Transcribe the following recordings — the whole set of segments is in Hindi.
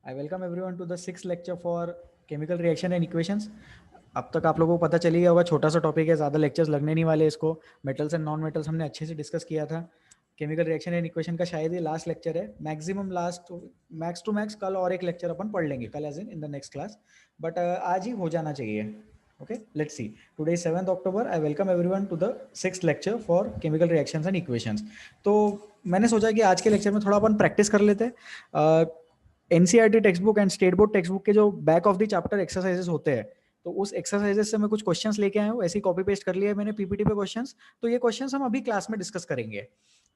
I welcome everyone to the six lecture for chemical reaction and equations. अब तक आप लोगों को पता चल ही गया होगा, छोटा सा टॉपिक है, ज़्यादा लेक्चर्स लगने नहीं वाले इसको। मेटल्स एंड नॉन मेटल्स हमने अच्छे से डिस्कस किया था। केमिकल रिएक्शन एंड इक्वेशन का शायद ये लास्ट लेक्चर है, maximum last, max to max कल और एक लेक्चर अपन पढ़ लेंगे, कल as in the next class. But आज ही हो जाना चाहिए। Okay, let's see. Today 7th October। I welcome everyone to the six lecture for chemical reactions and equations. तो मैंने सोचा कि आज के लेक्चर में थोड़ा अपन प्रैक्टिस कर लेते हैं। NCERT text book and state board text book के जो back of the chapter exercises होते हैं, तो उस एक्सरसाइजेस से मैं कुछ क्वेश्चंस लेके आया हूँ, ऐसे ही कॉपी पेस्ट कर लिया है मैंने पीपीटी पे क्वेश्चंस। तो ये क्वेश्चंस हम अभी क्लास में डिस्कस करेंगे।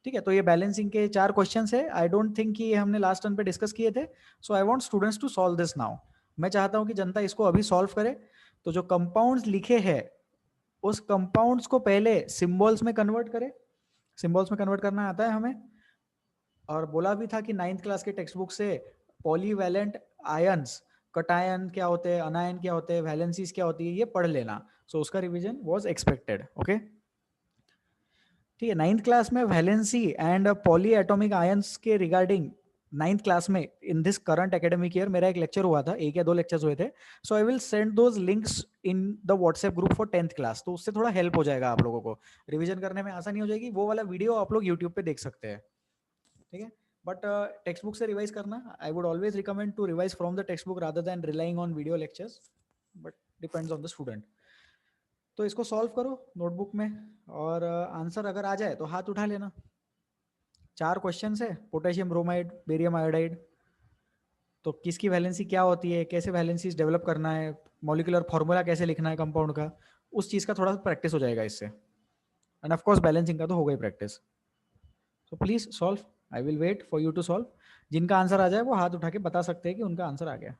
ठीक है, तो ये बैलेंसिंग के 4 क्वेश्चंस है। आई डोंट थिंक कि ये हमने लास्ट टर्न पे डिस्कस किए थे। So I want students to solve this now. मैं चाहता हूँ कि जनता इसको अभी सॉल्व करे। तो जो कंपाउंड्स लिखे हैं, उस कंपाउंड्स को पहले सिंबल्स में कन्वर्ट करे। सिंबल्स में कन्वर्ट करना आता है हमें। और बोला भी था कि 9th क्लास के टेक्स्ट बुक से पॉलीवैलेंट आयंस, कटायन क्या होते हैं, अनायन क्या होते हैं, वैलेंसीज क्या होती है, ये पढ़ लेना। सो उसका रिवीजन वाज एक्सपेक्टेड। ओके, ठीक है। 9th क्लास में valency and poly atomic ions के रिगार्डिंग 9th क्लास में in this current academic year मेरा एक लेक्चर हुआ था, एक या दो लेक्चर्स हुए थे। So I will send those links in the WhatsApp group for 10th class. तो उससे थोड़ा हेल्प हो जाएगा आप लोगों को, रिवीजन करने में आसानी हो जाएगी। वो वाला वीडियो आप लोग यूट्यूब पे देख सकते हैं। ठीक है, बट टेक्स्ट बुक से रिवाइज करना, I would always recommend to revise from the text book rather than relying on video lectures, but depends on the student. तो इसको सॉल्व करो नोटबुक में, और आंसर अगर आ जाए तो हाथ उठा लेना। 4 क्वेश्चन है, पोटेशियम ब्रोमाइड, बेरियम आयोडाइड। तो किसकी वैलेंसी क्या होती है, कैसे वैलेंसीज डेवलप करना है, मॉलिक्यूलर फॉर्मूला कैसे लिखना है कंपाउंड का, उस चीज़ का थोड़ा सा प्रैक्टिस हो जाएगा इससे। एंड ऑफ कोर्स बैलेंसिंग का तो होगा ही practice. So please solve. I will wait for you to solve. जिनका आंसर आ जाए वो हाथ उठा के बता सकते हैं कि उनका आंसर आ गया।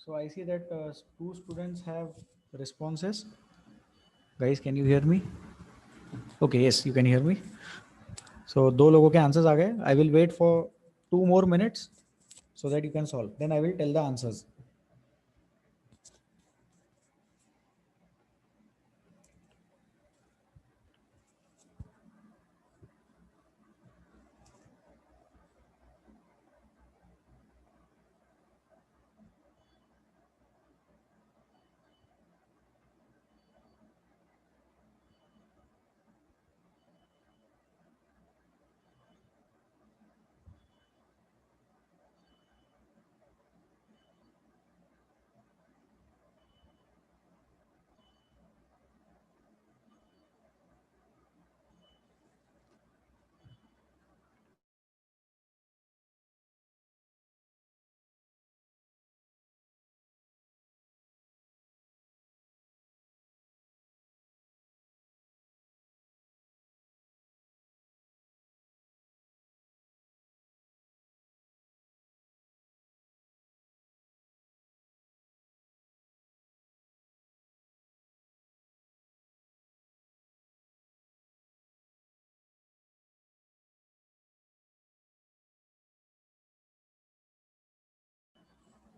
So I see that two students have responses. Guys, can you hear me? Okay, yes, you can hear me. So दो लोगों के आंसर्स आ गए. I will wait for 2 more minutes so that you can solve. Then I will tell the answers.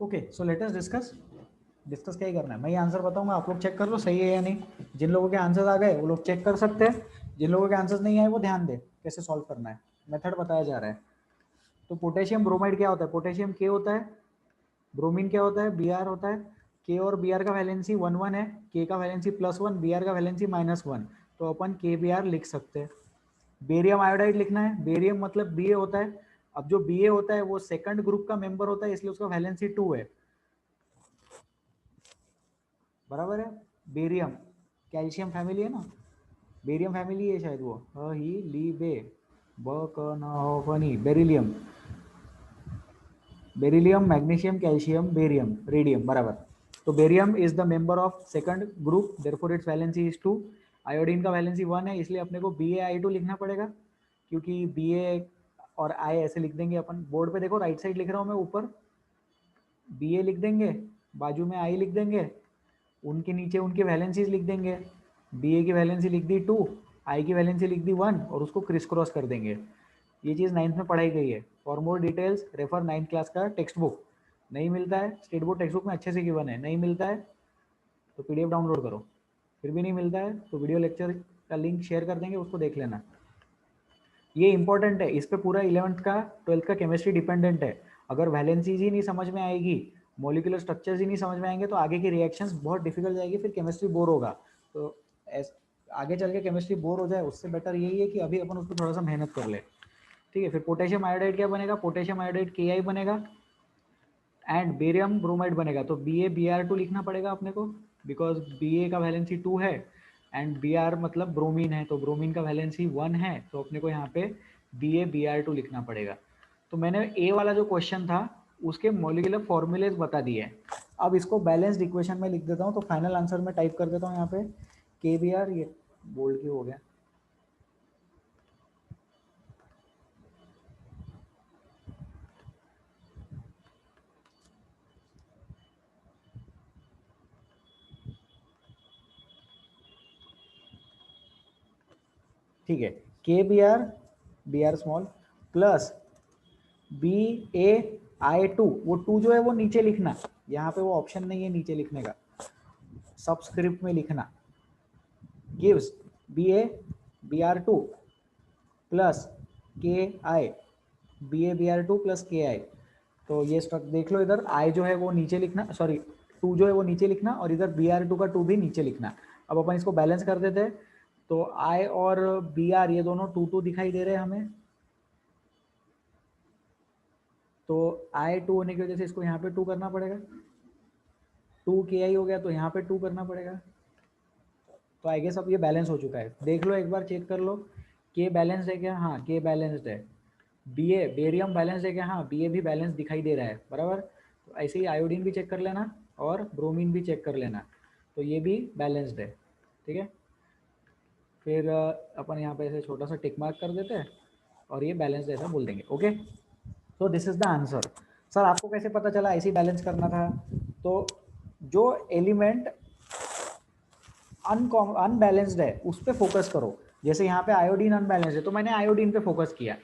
Okay, so let us discuss क्या ही करना है, मैं ये आंसर बताऊंगा, आप लोग चेक कर लो सही है या नहीं। जिन लोगों के आंसर्स आ गए वो लोग चेक कर सकते हैं, जिन लोगों के आंसर्स नहीं आए वो ध्यान दे कैसे सॉल्व करना है, मेथड बताया जा रहा है। तो पोटेशियम ब्रोमाइड क्या होता है, पोटेशियम के होता है, ब्रोमीन क्या होता है, बी आर होता है। के और बी आर का वैलेंसी 1 1 है, के का वैलेंसी +1, बी आर का वैलेंसी -1, तो अपन के बी आर लिख सकते हैं। बेरियम आयोडाइड लिखना है, बेरियम मतलब बी ए होता है। अब जो बी ए होता है वो सेकंड ग्रुप का मेंबर होता है, इसलिए उसका वैलेंसी 2 है, बराबर है। बेरियम कैल्शियम फैमिली है ना, बेरियम फैमिली है शायद वो, ही ली बे ब क न हो फ नी, beryllium, beryllium, magnesium, calcium, barium, radium, बराबर। तो barium is the member of second group, therefore its valency is 2। Iodine का वैलेंसी 1 है, इसलिए अपने को BaI2 लिखना पड़ेगा, क्योंकि Ba और I ऐसे लिख देंगे अपन। बोर्ड पे देखो राइट साइड लिख रहा हूँ मैं, ऊपर Ba लिख देंगे, बाजू में I लिख देंगे, उनके नीचे उनके वैलेंसीज लिख देंगे। Ba की वैलेंसी लिख दी 2, I की वैलेंसी लिख दी 1, और उसको क्रिस क्रॉस कर देंगे। ये चीज़ 9th में पढ़ाई गई है। For more details refer 9th class का टेक्स्ट बुक। नहीं मिलता है, स्टेट बोर्ड टेक्स्ट बुक में अच्छे से गिवन है, नहीं मिलता है तो PDF डाउनलोड करो, फिर भी नहीं मिलता है तो वीडियो लेक्चर का लिंक शेयर कर देंगे, उसको देख लेना। ये इंपॉर्टेंट है, इस पे पूरा 11th का 12th का केमिस्ट्री डिपेंडेंट है। अगर वैलेंसीज ही नहीं समझ में आएगी, मॉलिक्यूलर स्ट्रक्चर्स ही नहीं समझ में आएंगे, तो आगे की रिएक्शंस बहुत डिफिकल्ट जाएगी, फिर केमिस्ट्री बोर होगा। तो आगे चल के केमिस्ट्री बोर हो जाए, उससे बेटर यही है कि अभी अपन उस पर थोड़ा सा मेहनत कर ले। ठीक है, फिर पोटेशियम आयोडाइड क्या बनेगा, पोटेशियम आयोडाइड KI बनेगा, एंड बेरियम ब्रोमाइड बनेगा। तो BaBr2 लिखना पड़ेगा अपने को, बिकॉज Ba का वैलेंसी 2 है एंड Br मतलब ब्रोमीन है, तो ब्रोमीन का वैलेंसी 1 है, तो अपने को यहाँ पे BaBr2 लिखना पड़ेगा। तो मैंने A वाला जो क्वेश्चन था उसके मॉलिक्यूलर फॉर्मूलेज बता दिए। अब इसको बैलेंस्ड इक्वेशन में लिख देता हूँ, तो फाइनल आंसर में टाइप कर देता हूँ यहाँ पे KBr, ये बोल्ड क्यों हो गया, ठीक है, KBr स्मॉल प्लस BaI2, वो 2 जो है वो नीचे लिखना, यहाँ पे वो ऑप्शन नहीं है नीचे लिखने का, सबस्क्रिप्ट में लिखना, gives BaBr2 plus BaBr2 plus KI। तो ये स्ट्रक देख लो, इधर I जो है वो नीचे लिखना, सॉरी 2 जो है वो नीचे लिखना, और इधर Br2 का 2 भी नीचे लिखना। अब अपन इसको बैलेंस कर देते हैं, तो I और Br ये दोनों 2 दिखाई दे रहे हैं हमें, तो I 2 होने की वजह से इसको यहाँ पे 2 करना पड़ेगा, 2KI हो गया, तो यहाँ पे 2 करना पड़ेगा। तो आई गेस अब ये बैलेंस हो चुका है, देख लो एक बार चेक कर लो, K बैलेंस्ड है क्या, हाँ K बैलेंस्ड है। बेरियम बैलेंस्ड है क्या, हाँ Ba भी बैलेंस दिखाई दे रहा है, बराबर। तो ऐसे ही आयोडीन भी चेक कर लेना और ब्रोमीन भी चेक कर लेना, तो ये भी बैलेंस्ड है, ठीक है। फिर अपन यहाँ पे ऐसे छोटा सा टिक मार्क कर देते हैं और ये बैलेंस्ड ऐसा बोल देंगे, ओके। तो this is the answer. Sir आपको कैसे पता चला ऐसे ही बैलेंस करना था, तो जो एलिमेंट अनबैलेंस्ड है उस पर फोकस करो। जैसे यहाँ पे आयोडीन अनबैलेंस्ड है, तो मैंने आयोडीन पे फोकस किया।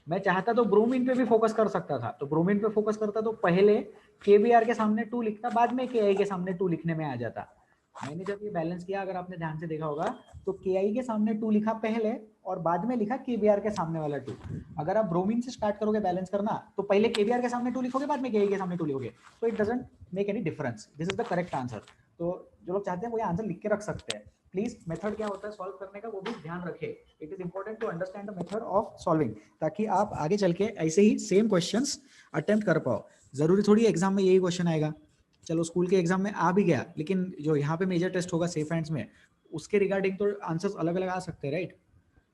मैं चाहता तो ब्रोमीन पे भी फोकस कर सकता था, तो ब्रोमीन पे फोकस करता तो पहले KBr के सामने 2 लिखता, बाद में KI के सामने 2 लिखने में आ जाता। मैंने जब ये बैलेंस किया, अगर आपने ध्यान से देखा होगा, तो KI के सामने 2 लिखा पहले और बाद में लिखा KBr के सामने वाला 2। अगर आप ब्रोमीन से स्टार्ट करोगे बैलेंस करना, तो पहले KBr के सामने 2 लिखोगे, बाद में KI के सामने 2 लिखोगे, तो it doesn't make any difference. This is the correct answer. तो जो लोग चाहते हैं वो ये आंसर लिख के रख सकते हैं। प्लीज मेथड क्या होता है सॉल्व करने का वो भी ध्यान रखें। It is important to understand the method of solving, ताकि आप आगे चल के ऐसे ही सेम क्वेश्चंस अटेम्प्ट कर पाओ। जरूरी थोड़ी एग्जाम में यही क्वेश्चन आएगा, चलो स्कूल के एग्जाम में आ भी गया, लेकिन जो यहाँ पे मेजर टेस्ट होगा सेफ हैंड्स में, उसके रिगार्डिंग तो आंसर्स अलग अलग आ सकते हैं, राइट।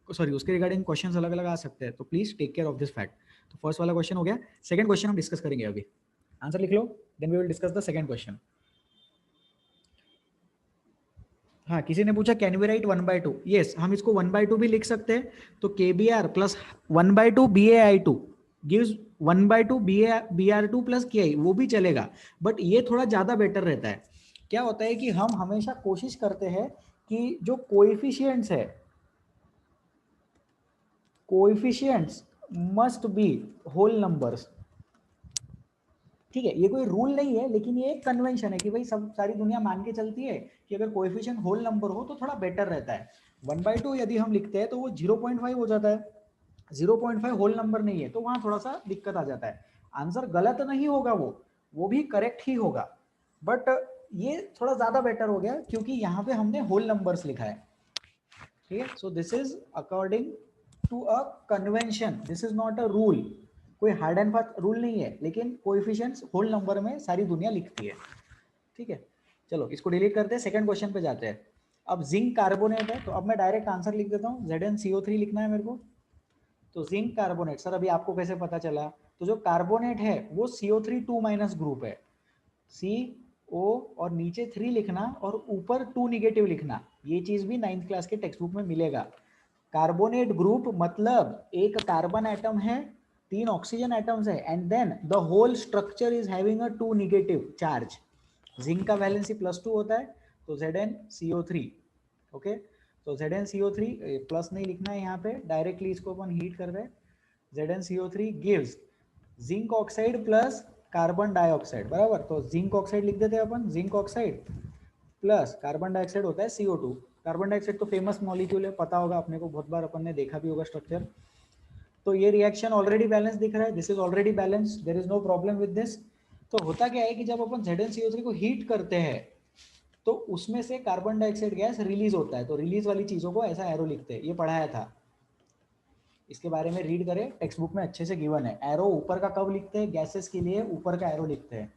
सॉरी, उसके रिगार्डिंग क्वेश्चंस अलग अलग आ सकते हैं, तो please take care of this fact. तो फर्स्ट वाला क्वेश्चन हो गया, सेकंड क्वेश्चन हम डिस्कस करेंगे अभी। आंसर लिख लो, then we will discuss the second question. हाँ, किसी ने पूछा कैन वी राइट 1/2, यस हम इसको 1/2 भी लिख सकते हैं। तो KBr plus 1/2 BaI2 gives 1/2 Br2 plus KI, वो भी चलेगा, बट ये थोड़ा ज़्यादा बेटर रहता है। क्या होता है कि हम हमेशा कोशिश करते हैं कि जो कोएफिशिएंट्स है, coefficients must be whole numbers, ठीक है, ये कोई रूल नहीं है, लेकिन ये एक कन्वेंशन है कि भाई सब सारी दुनिया मान के चलती है कि अगर कोएफिशिएंट होल नंबर हो तो थोड़ा बेटर रहता है। 1/2 यदि हम लिखते हैं तो वो 0.5 हो जाता है, 0.5 होल नंबर नहीं है, तो वहां थोड़ा सा दिक्कत आ जाता है। आंसर गलत नहीं होगा, वो भी करेक्ट ही होगा, बट ये थोड़ा ज्यादा बेटर हो गया क्योंकि यहाँ पे हमने होल नंबर्स लिखा है। ठीक है, so this is according to a convention, this is not a rule. कोई हार्ड एंड फास्ट रूल नहीं है, लेकिन कोएफिशिएंट्स होल नंबर में सारी दुनिया लिखती है। ठीक है, चलो इसको डिलीट करते हैं, सेकंड क्वेश्चन पे जाते हैं। अब जिंक कार्बोनेट है, तो अब मैं डायरेक्ट आंसर लिख देता हूँ, ZnCO3 लिखना है मेरे को। तो जिंक कार्बोनेट, सर अभी आपको कैसे पता चला? तो जो कार्बोनेट है वो CO3 2- ग्रुप है, CO और नीचे 3 लिखना और ऊपर 2 निगेटिव लिखना, ये चीज भी 9th क्लास के टेक्स्ट बुक में मिलेगा। कार्बोनेट ग्रुप मतलब एक कार्बन एटम है, 3 ऑक्सीजन एटम्स है, and then the whole structure is having a 2 negative charge. Zinc का वैलेंसी +2 होता है, तो ZnCO3। ओके, तो ZnCO3 प्लस नहीं लिखना है यहाँ पे, डायरेक्टली इसको अपन हीट कर रहे हैं। ZnCO3 gives zinc oxide plus carbon dioxide, बराबर। तो जिंक ऑक्साइड लिख देते हैं अपन, zinc oxide plus carbon dioxide होता है CO2। कार्बन डाइऑक्साइड तो फेमस मॉलिक्यूल है, पता होगा अपने को, बहुत बार अपन ने देखा भी होगा स्ट्रक्चर। तो ये रिएक्शन ऑलरेडी बैलेंस दिख रहा है, this is already balance, there is no problem with this. तो होता क्या है कि जब अपन ZnCO3 को हीट करते हैं तो उसमें से कार्बन डाइऑक्साइड गैस रिलीज होता है, तो रिलीज वाली चीजों को ऐसा एरो लिखते हैं, ये पढ़ाया था। इसके बारे में रीड करें, टेक्स्ट बुक में अच्छे से गिवन है। एरो ऊपर का कब लिखते हैं? गैसेस के लिए ऊपर का एरो लिखते हैं।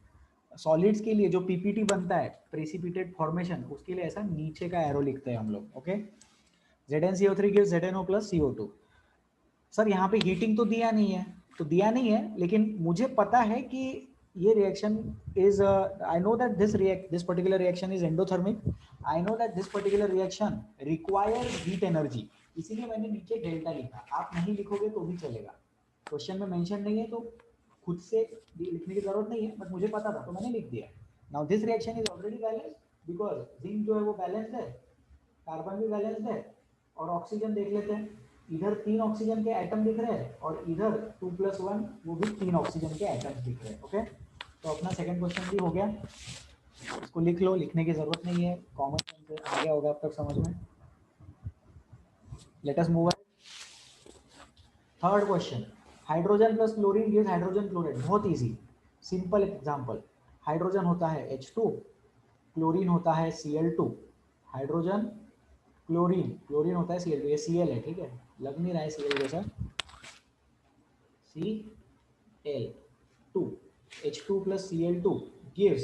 सॉलिड्स के लिए जो पीपीटी बनता है, प्रेसिपिटेट फॉर्मेशन, उसके लिए ऐसा नीचे का एरो लिखते हैं हम लोग। Okay, ZnCO3 gives ZnO plus CO2। Sir यहाँ पे हीटिंग तो दिया नहीं है, तो दिया नहीं है, लेकिन मुझे पता है कि ये reaction is, I know that this particular reaction is endothermic, I know that this particular reaction requires heat energy, इसीलिए मैंने नीचे डेल्टा लिखा। आप नहीं लिखोगे तो भी चलेगा, क्वेश्चन में मेंशन नहीं है तो खुद से लिखने की जरूरत नहीं है, बट मुझे पता था तो मैंने लिख दिया। Now this reaction is already balanced because zinc जो है वो बैलेंस्ड है, कार्बन भी बैलेंस्ड है, और ऑक्सीजन देख लेते हैं, इधर 3 ऑक्सीजन के एटम दिख रहे हैं और इधर 2+1 वो भी 3 ऑक्सीजन के एटम्स दिख रहे हैं। ओके, तो अपना सेकंड क्वेश्चन भी हो गया, इसको लिख लो, लिखने की जरूरत नहीं है, कॉमन सेंस आ गया होगा अब तक समझ में। Let us move. Third question, hydrogen plus chlorine gives hydrogen chloride. बहुत इजी, सिंपल एग्जांपल। हाइड्रोजन होता है H2, क्लोरीन होता है Cl2, हाइड्रोजन क्लोरीन, क्लोरीन होता है Cl2, ये Cl है, ठीक है, लग नहीं रहा है Cl जैसा, Cl2, H2 plus Cl2 gives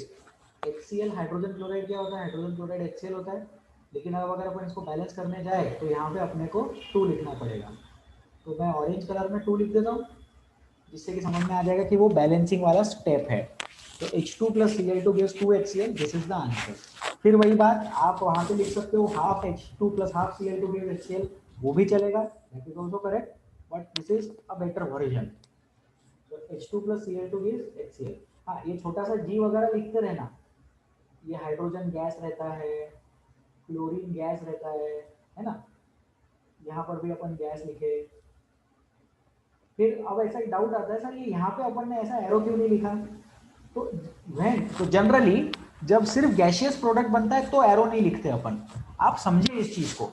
HCl। Hydrogen chloride क्या होता है? हाइड्रोजन क्लोराइड HCl होता है, लेकिन अब अगर अपन इसको बैलेंस करने जाए तो यहाँ पे अपने को 2 लिखना पड़ेगा, तो मैं ऑरेंज कलर में 2 लिख देता हूँ, जिससे कि समझ में आ जाएगा कि वो बैलेंसिंग वाला स्टेप है। तो H2 plus Cl2 gives 2 HCl, this is the answer. फिर वही बात आप वहां पे लिख सकते हो, half H2 plus half Cl2 gives HCl, वो भी चलेगा, that is also correct, but this is a better version. तो H2 plus Cl2 gives HCl। हाँ, ये छोटा सा G वगैरह लिखते रहना, ये हाइड्रोजन गैस रहता है, क्लोरीन गैस रहता है ना, यहाँ पर भी अपन गैस लिखे। फिर अब ऐसा एक डाउट आता है, सर ये यहाँ पे अपन ने ऐसा एरो क्यों नहीं लिखा? तो तो जनरली जब सिर्फ गैसियस प्रोडक्ट बनता है तो एरो नहीं लिखते अपन। आप समझिए इस चीज को,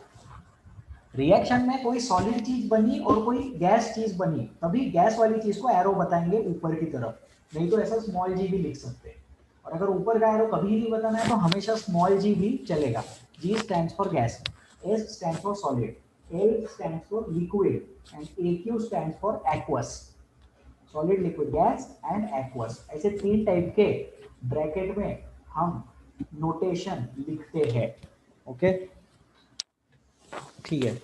रिएक्शन में कोई सॉलिड चीज बनी और कोई गैस चीज बनी, तभी गैस वाली चीज को एरो बताएंगे ऊपर की तरफ, नहीं तो ऐसा स्मॉल जी भी लिख सकते हैं। और अगर ऊपर का एरो कभी नहीं बताना है तो हमेशा स्मॉल जी भी चलेगा। G stands for gas, S stands for solid, L stands for liquid, and AQ stands for aqueous। Solid, liquid, gas and aqueous, ऐसे 3 टाइप के ब्रैकेट में हम नोटेशन लिखते हैं। ओके, ठीक है।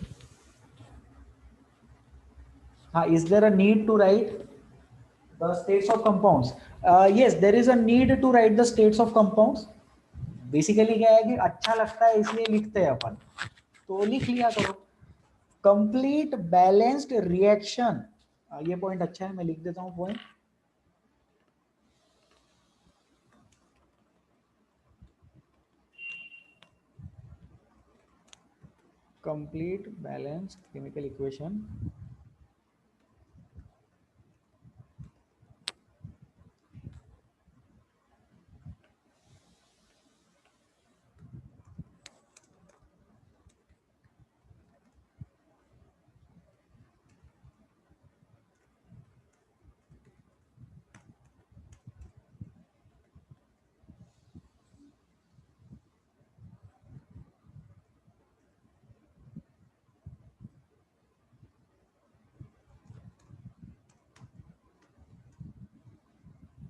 हाँ, is there a need to write the states of compounds? Yes, there is a need to write the states of compounds. Basically क्या है कि अच्छा लगता है इसलिए लिखते हैं अपन, तो लिख लिया करो। कंप्लीट बैलेंस्ड रिएक्शन, ये पॉइंट अच्छा है, मैं लिख देता हूँ point. complete balanced chemical equation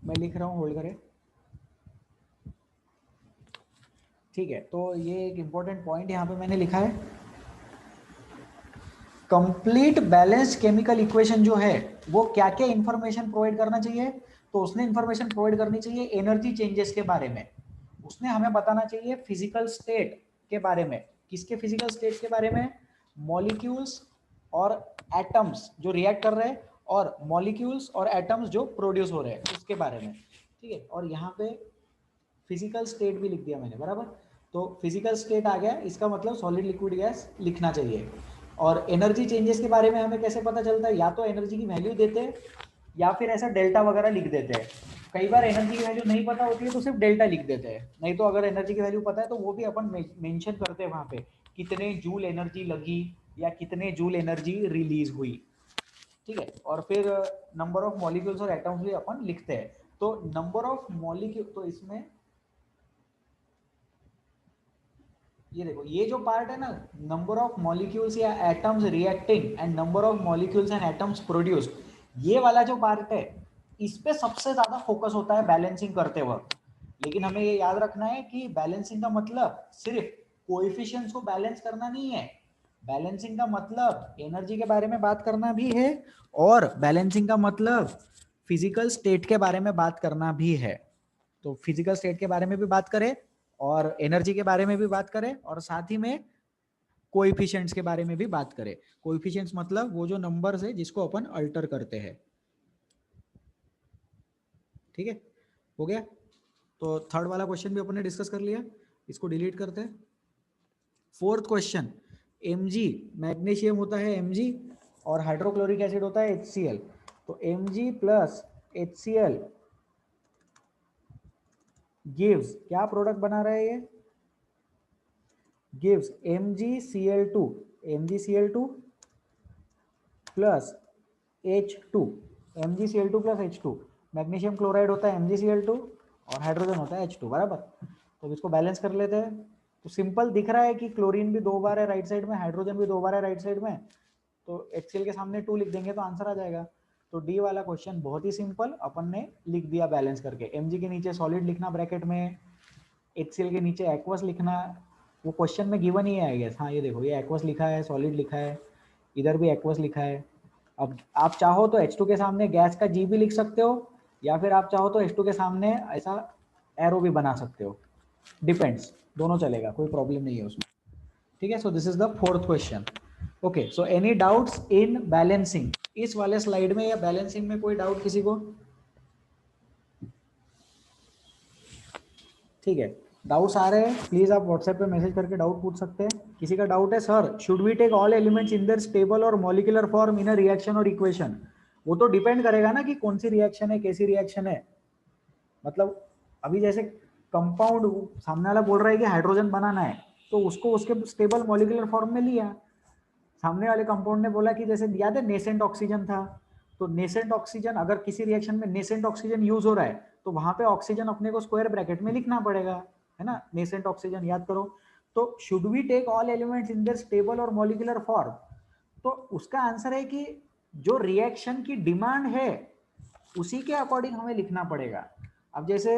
मैं लिख रहा हूँ, होल्ड करें। ठीक है, तो ये एक इंपॉर्टेंट पॉइंट यहाँ पे मैंने लिखा है, कंप्लीट बैलेंस केमिकल इक्वेशन जो है वो क्या क्या इंफॉर्मेशन प्रोवाइड करना चाहिए। तो उसने इंफॉर्मेशन प्रोवाइड करनी चाहिए एनर्जी चेंजेस के बारे में, उसने हमें बताना चाहिए फिजिकल स्टेट के बारे में। किसके फिजिकल स्टेट के बारे में? मॉलिक्यूल्स और एटम्स जो रिएक्ट कर रहे हैं, और मॉलिक्यूल्स और एटम्स जो प्रोड्यूस हो रहे हैं उसके बारे में। ठीक है, और यहाँ पे फिजिकल स्टेट भी लिख दिया मैंने, बराबर। तो फिजिकल स्टेट आ गया, इसका मतलब सॉलिड लिक्विड गैस लिखना चाहिए। और एनर्जी चेंजेस के बारे में हमें कैसे पता चलता है? या तो एनर्जी की वैल्यू देते हैं या फिर ऐसा डेल्टा वगैरह लिख देते हैं। कई बार एनर्जी की वैल्यू नहीं पता होती है तो सिर्फ डेल्टा लिख देते हैं, नहीं तो अगर एनर्जी की वैल्यू पता है तो वो भी अपन मेंशन करते हैं वहाँ पे, कितने जूल एनर्जी लगी या कितने जूल एनर्जी रिलीज हुई। ठीक है, और फिर नंबर ऑफ मॉलिक्यूल्स और एटम्स भी अपन लिखते हैं। तो नंबर ऑफ मॉलिक्यूल, तो इसमें ये देखो, ये जो पार्ट है ना, नंबर ऑफ मॉलिक्यूल्स या atoms reacting and number of molecules and atoms produced, ये वाला जो पार्ट है इस पे सबसे ज्यादा फोकस होता है बैलेंसिंग करते वक्त। लेकिन हमें ये याद रखना है कि बैलेंसिंग का मतलब सिर्फ कोएफिशिएंट्स को बैलेंस करना नहीं है। बैलेंसिंग का मतलब एनर्जी के बारे में बात करना भी है, और बैलेंसिंग का मतलब फिजिकल स्टेट के बारे में बात करना भी है। तो फिजिकल स्टेट के बारे में भी बात करें और एनर्जी के बारे में भी बात करें, और साथ ही में कोएफिशिएंट्स के बारे में भी बात करें। कोएफिशिएंट्स मतलब वो जो नंबर्स है जिसको अपन अल्टर करते हैं। ठीक है, हो गया। तो थर्ड वाला क्वेश्चन भी अपन ने डिस्कस कर लिया, इसको डिलीट करते हैं। फोर्थ क्वेश्चन, Mg, मैग्नीशियम होता है Mg और हाइड्रोक्लोरिक एसिड होता है HCl। तो Mg प्लस HCl गिव्स, क्या प्रोडक्ट बना रहा है ये? Gives MgCl2, MgCl2 plus H2, MgCl2 plus H2। Magnesium chloride होता है MgCl2 और हाइड्रोजन होता है H2, बराबर। तो इसको बैलेंस कर लेते हैं। तो सिंपल दिख रहा है कि क्लोरीन भी 2 बार है राइट साइड में, हाइड्रोजन भी 2 बार है राइट साइड में, तो HCl के सामने 2 लिख देंगे तो आंसर आ जाएगा। तो डी वाला क्वेश्चन बहुत ही सिंपल अपन ने लिख दिया बैलेंस करके। Mg के नीचे सॉलिड लिखना ब्रैकेट में, HCl के नीचे एक्वस लिखना, वो क्वेश्चन में गिवन ही है आई गेस। हाँ ये देखो, ये एक्वस लिखा है, सॉलिड लिखा है, इधर भी एक्वस लिखा है। अब आप चाहो तो H2 के सामने गैस का G भी लिख सकते हो, या फिर आप चाहो तो H2 के सामने ऐसा एरो भी बना सकते हो, डिपेंड्स, दोनों चलेगा, कोई प्रॉब्लम नहीं है उसमें। ठीक है, so this is the fourth question. Okay, so any doubts in balancing? इस वाले स्लाइड में या बैलेंसिंग में कोई डाउट किसी को? ठीक है, डाउट्स आ रहे हैं प्लीज आप व्हाट्सएप पे मैसेज करके डाउट पूछ सकते हैं। किसी का डाउट है, sir should we take all elements in their stable और molecular form in a reaction or equation? वो तो डिपेंड करेगा ना कि कौन सी रिएक्शन है, कैसी रिएक्शन है। मतलब अभी जैसे कंपाउंड, सामने वाला बोल रहा है कि हाइड्रोजन बनाना है, तो उसको उसके स्टेबल मॉलिक्यूलर फॉर्म में लिया। सामने वाले कंपाउंड ने बोला कि जैसे याद है नेसेंट ऑक्सीजन था, तो नेसेंट ऑक्सीजन, अगर किसी रिएक्शन में नेसेंट ऑक्सीजन यूज हो रहा है तो वहां पे ऑक्सीजन अपने को स्क्वायर ब्रैकेट में लिखना पड़ेगा, है ना, नेसेंट ऑक्सीजन याद करो। तो should we take all elements in their stable और मॉलिक्यूलर फॉर्म? तो उसका आंसर है कि जो रिएक्शन की डिमांड है उसी के अकॉर्डिंग हमें लिखना पड़ेगा। अब जैसे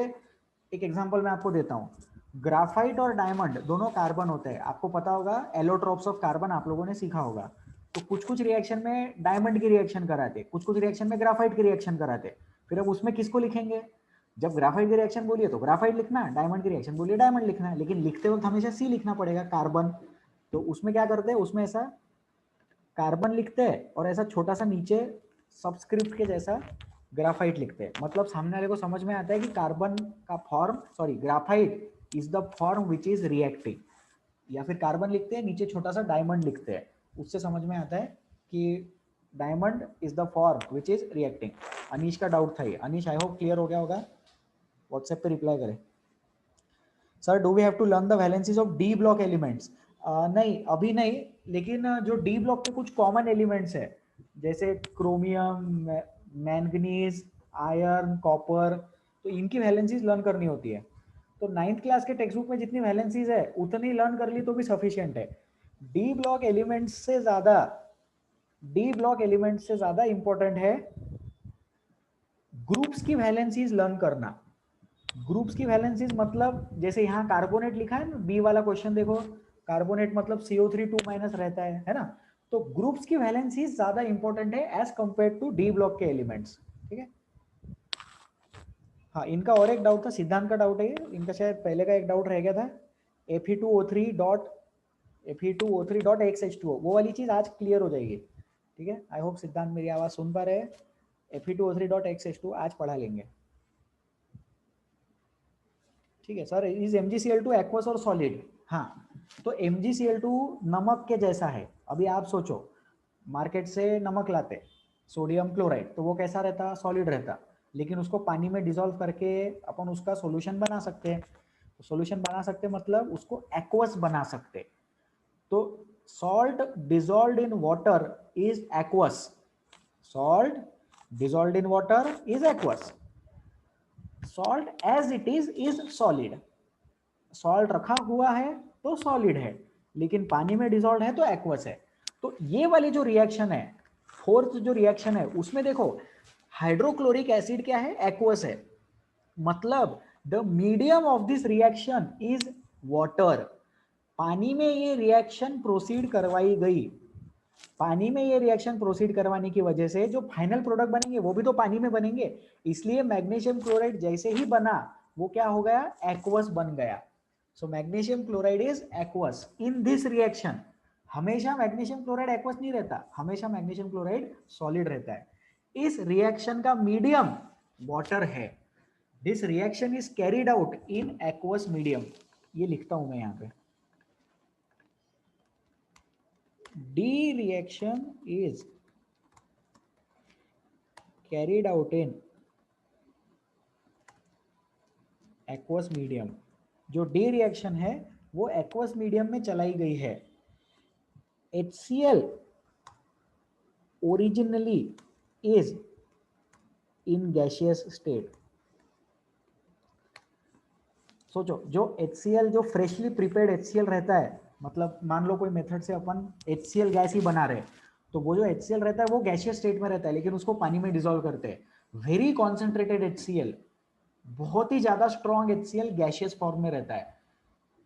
एक एग्जांपल मैं आपको देता हूँ, ग्राफाइट और डायमंड दोनों कार्बन होते हैं, आपको पता होगा एलोट्रॉप्स ऑफ कार्बन आप लोगों ने सीखा होगा। तो कुछ कुछ रिएक्शन में डायमंड की रिएक्शन कराते, कुछ कुछ रिएक्शन में ग्राफाइट की रिएक्शन कराते, फिर अब उसमें किसको लिखेंगे? जब ग्राफाइट की रिएक्शन बोलिए तो ग्राफाइट लिखना, डायमंड की रिएक्शन बोलिए डायमंड लिखना है, लेकिन लिखते वक्त हमेशा सी लिखना पड़ेगा, कार्बन। तो उसमें क्या करते हैं, उसमें ऐसा कार्बन लिखते हैं और ऐसा छोटा सा नीचे सबस्क्रिप्ट के जैसा ग्राफाइट लिखते हैं। मतलब सामने वाले को समझ में आता है कि कार्बन का form, sorry graphite is the form which is reacting. या फिर कार्बन लिखते हैं, नीचे छोटा सा डायमंड लिखते हैं, उससे समझ में आता है कि diamond is the form which is reacting. Anish का डाउट था ये, अनीश आई होप क्लियर हो गया होगा, व्हाट्सएप पे रिप्लाई करें। Sir do we have to learn the valencies of D block elements? नहीं अभी नहीं, लेकिन जो डी ब्लॉक के कुछ कॉमन एलिमेंट्स है जैसे क्रोमियम, मैंगनीज, आयरन, कॉपर, तो इनकी वैलेंसीज लर्न करनी होती है। तो 9th क्लास के टेक्स्ट बुक में जितनी वैलेंसीज है उतनी लर्न कर ली तो भी सफिशिएंट है। डी ब्लॉक एलिमेंट्स से ज्यादा, डी ब्लॉक एलिमेंट्स से ज्यादा इंपॉर्टेंट है ग्रुप्स की वैलेंसीज लर्न करना। ग्रुप्स की वैलेंसीज मतलब जैसे यहाँ कार्बोनेट लिखा है ना, बी वाला क्वेश्चन देखो, कार्बोनेट मतलब CO3 2- रहता है ना। तो ग्रुप्स की वैलेंसीज ज्यादा इंपॉर्टेंट है as compare to D block के एलिमेंट्स, ठीक है। हाँ, इनका और एक डाउट था, सिद्धांत का डाउट है ये, इनका शायद पहले का एक डाउट रह गया था, Fe2O3.XH2O, वो वाली चीज आज क्लियर हो जाएगी, ठीक है। आई होप सिद्धांत मेरी आवाज सुन पा रहे हैं। Fe2O3.XH2 आज पढ़ा लेंगे, ठीक है सर। इज MgCl2 एक्वस और सॉलिड? हाँ, तो MgCl2 नमक के जैसा है। अभी आप सोचो, मार्केट से नमक लाते सोडियम क्लोराइड, तो वो कैसा रहता? सॉलिड रहता, लेकिन उसको पानी में डिसॉल्व करके अपन उसका सॉल्यूशन बना सकते हैं। सॉल्यूशन बना सकते मतलब उसको एक्वस बना सकते। तो salt dissolved in water is aqueous, salt dissolved in water is aqueous, salt as it is solid. Salt रखा हुआ है तो सॉलिड है, लेकिन पानी में डिसॉल्व है तो एक्वस है। तो ये वाली जो रिएक्शन है, फोर्थ जो रिएक्शन है, उसमें देखो हाइड्रोक्लोरिक एसिड क्या है? एक्वस है। मतलब the medium of this reaction is water. पानी में ये रिएक्शन प्रोसीड करवाई गई, पानी में ये रिएक्शन प्रोसीड करवाने की वजह से जो फाइनल प्रोडक्ट बनेंगे वो भी तो पानी में बनेंगे, इसलिए मैग्नीशियम क्लोराइड जैसे ही बना वो क्या हो गया? एक्वस बन गया। So magnesium chloride is aqueous in this reaction. हमेशा मैग्नीशियम क्लोराइड एक्वस नहीं रहता, हमेशा मैग्नीशियम क्लोराइड सॉलिड रहता है। इस रिएक्शन का मीडियम वाटर है। This reaction is carried out in aqueous medium. ये लिखता हूं मैं यहां पे, D reaction is carried out in aqueous medium। जो D रिएक्शन है वो एक्वस मीडियम में चलाई गई है। HCl originally is in gaseous state. सोचो, जो HCl जो फ्रेशली प्रिपेयर्ड HCl रहता है, मतलब मान लो कोई मेथड से अपन HCl गैस ही बना रहे, तो वो जो HCl रहता है वो गैसियस स्टेट में रहता है, लेकिन उसको पानी में डिसॉल्व करते हैं। वेरी कॉन्सेंट्रेटेड HCl, बहुत ही ज्यादा स्ट्रॉन्ग HCl गैसियस फॉर्म में रहता है,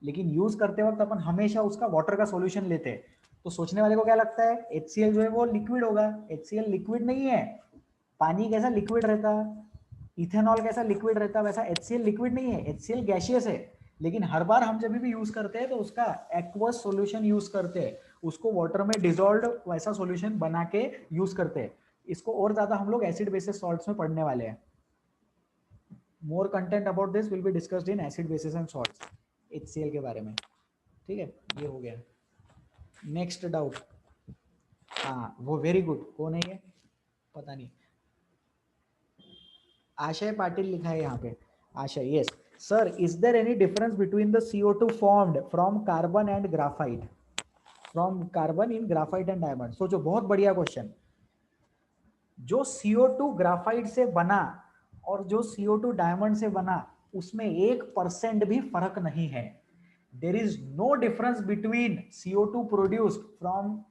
लेकिन यूज करते वक्त अपन हमेशा उसका वाटर का सॉल्यूशन लेते हैं। तो सोचने वाले को क्या लगता है? HCl जो है वो लिक्विड होगा। HCl लिक्विड नहीं है। पानी कैसा लिक्विड रहता, इथेनॉल कैसा लिक्विड रहता, वैसा HCl लिक्विड नहीं है, HCl गैसियस है। लेकिन हर बार हम जब भी यूज करते हैं तो उसका एक्वस सॉल्यूशन यूज करते हैं, उसको वाटर में डिसॉल्व्ड वैसा सॉल्यूशन बना के यूज करते हैं। इसको और ज्यादा हम लोग एसिड बेसिस सॉल्ट्स में पढ़ने वाले हैं। More content about this will be discussed in acid basis and salts, HCl के बारे में, ठीक है। ये हो गया। नेक्स्ट डाउट, हाँ वो वेरी गुड, कौन है ये पता नहीं, आशय पाटिल लिखा है यहाँ पे, Ashay. Yes sir, is there any difference between the CO2 formed from carbon and graphite, from carbon in graphite and diamond? सोचो, बहुत बढ़िया क्वेश्चन। जो CO2 ग्राफाइट से बना और जो CO2 डायमंड से बना, उसमें 1% भी फर्क नहीं है। There is no difference between CO2 produced from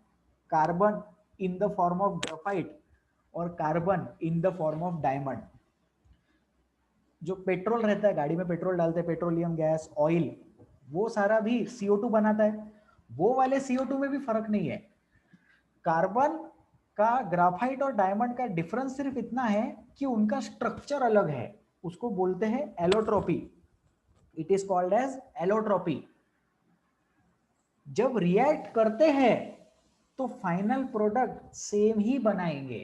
carbon in the form of graphite और carbon in the form of diamond। जो पेट्रोल रहता है, गाड़ी में पेट्रोल डालते हैं, पेट्रोलियम गैस, ऑयल, वो सारा भी CO2 बनाता है। वो वाले CO2 में भी फर्क नहीं है। कार्बन का, ग्राफाइट और डायमंड का डिफरेंस सिर्फ इतना है कि उनका स्ट्रक्चर अलग है, उसको बोलते हैं allotropy. It is called as allotropy. जब रिएक्ट करते हैं तो फाइनल प्रोडक्ट सेम ही बनाएंगे,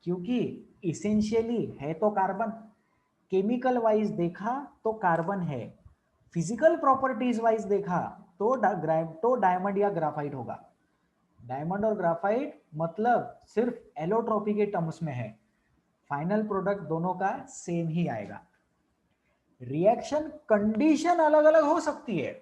क्योंकि इसेंशियली है तो कार्बन। केमिकल वाइज देखा तो कार्बन है, फिजिकल प्रॉपर्टीज वाइज देखा तो डायमंड या ग्राफाइट होगा। डायमंड और ग्राफाइट मतलब सिर्फ एलोट्रोपी के टर्म्स में है, फाइनल प्रोडक्ट दोनों का सेम ही आएगा। रिएक्शन कंडीशन अलग अलग हो सकती है।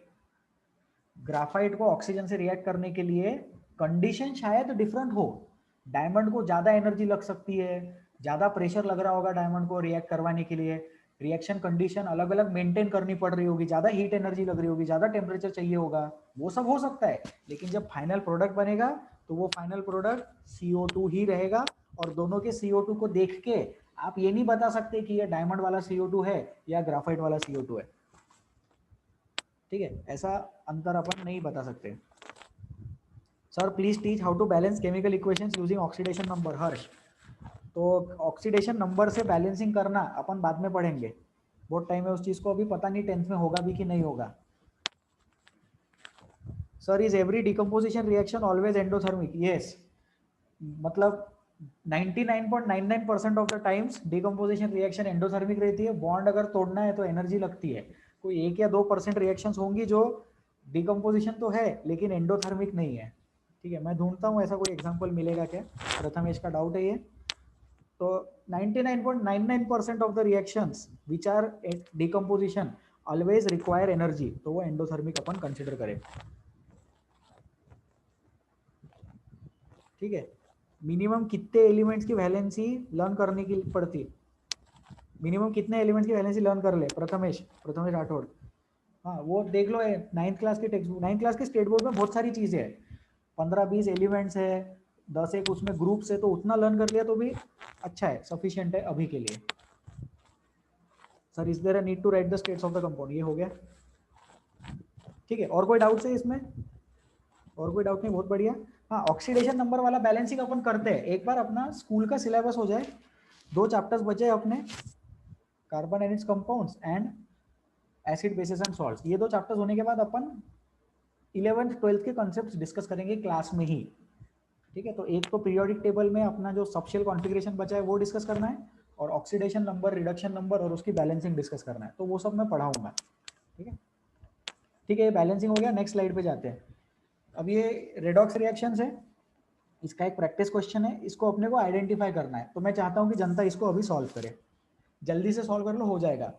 ग्राफाइट को ऑक्सीजन से रिएक्ट करने के लिए कंडीशन शायद डिफरेंट हो। डायमंड को ज्यादा एनर्जी लग सकती है, ज्यादा प्रेशर लग रहा होगा डायमंड को रिएक्ट करवाने के लिए, रिएक्शन कंडीशन अलग अलग मेंटेन करनी पड़ रही होगी, ज्यादा हीट एनर्जी लग रही होगी, ज्यादा टेम्परेचर चाहिए होगा, वो सब हो सकता है। लेकिन जब फाइनल प्रोडक्ट बनेगा तो वो फाइनल प्रोडक्ट CO2 ही रहेगा, और दोनों के CO2 को देख के आप ये नहीं बता सकते कि ये डायमंड वाला CO2 है या ग्राफाइट वाला CO2 है, ठीक है, ऐसा अंतर अपन नहीं बता सकते। Sir please teach how to balance chemical equations using oxidation number. Harsh, तो ऑक्सीडेशन नंबर से बैलेंसिंग करना अपन बाद में पढ़ेंगे, बहुत टाइम है उस चीज को, अभी पता नहीं 10th में होगा भी कि नहीं होगा। Sir is every decomposition reaction always endothermic? Yes, मतलब 99.99% of the times decomposition reaction endothermic रहती है। बॉन्ड अगर तोड़ना है तो एनर्जी लगती है, कोई 1 या 2% रिएक्शंस होंगी जो डिकम्पोजिशन तो है लेकिन एंडोथर्मिक नहीं है, ठीक है। मैं ढूंढता हूँ ऐसा कोई एग्जांपल मिलेगा क्या, प्रथमेश का डाउट है ये। तो 99.99% of the reactions which are decomposition always require energy, तो वो एंडोथर्मिक अपन कंसिडर करें, ठीक है। मिनिमम कितने एलिमेंट्स की वैलेंसी लर्न करने की पड़ती है? मिनिमम कितने एलिमेंट्स की वैलेंसी लर्न कर ले प्रथमेश राठौड़? हाँ वो देख लो, 9th क्लास की टेक्स्ट बुक, 9th क्लास के स्टेट बोर्ड में बहुत सारी चीज़ें है, 15-20 एलिमेंट्स है, 10 एक उसमें ग्रुप्स है, तो उतना लर्न कर लिया तो भी अच्छा है, सफिशिएंट है अभी के लिए। Sir is there a need to write the states of the compound? ये हो गया, ठीक है। और कोई डाउट है इसमें? और कोई डाउट नहीं, बहुत बढ़िया। हाँ, ऑक्सीडेशन नंबर वाला बैलेंसिंग अपन करते हैं, एक बार अपना स्कूल का सिलेबस हो जाए, 2 चैप्टर्स बचे अपने, carbon and its compounds and acid basis and salts. ये 2 चैप्टर्स होने के बाद अपन 11th 12th के कॉन्सेप्ट्स डिस्कस करेंगे क्लास में ही, ठीक है। तो एक तो पीरियोडिक टेबल में अपना जो सबशेल कॉन्फ़िगरेशन बचा है वो डिस्कस करना है, और ऑक्सीडेशन नंबर, रिडक्शन नंबर और उसकी बैलेंसिंग डिस्कस करना है, तो वो सब मैं पढ़ाऊंगा, ठीक है। ठीक है, ये बैलेंसिंग हो गया, नेक्स्ट स्लाइड पे जाते हैं। अब ये रेडॉक्स रिएक्शंस है, इसका एक प्रैक्टिस क्वेश्चन है, इसको अपने को आइडेंटिफाई करना है, तो मैं चाहता हूँ कि जनता इसको अभी सॉल्व करे, जल्दी से सॉल्व कर लो, हो जाएगा।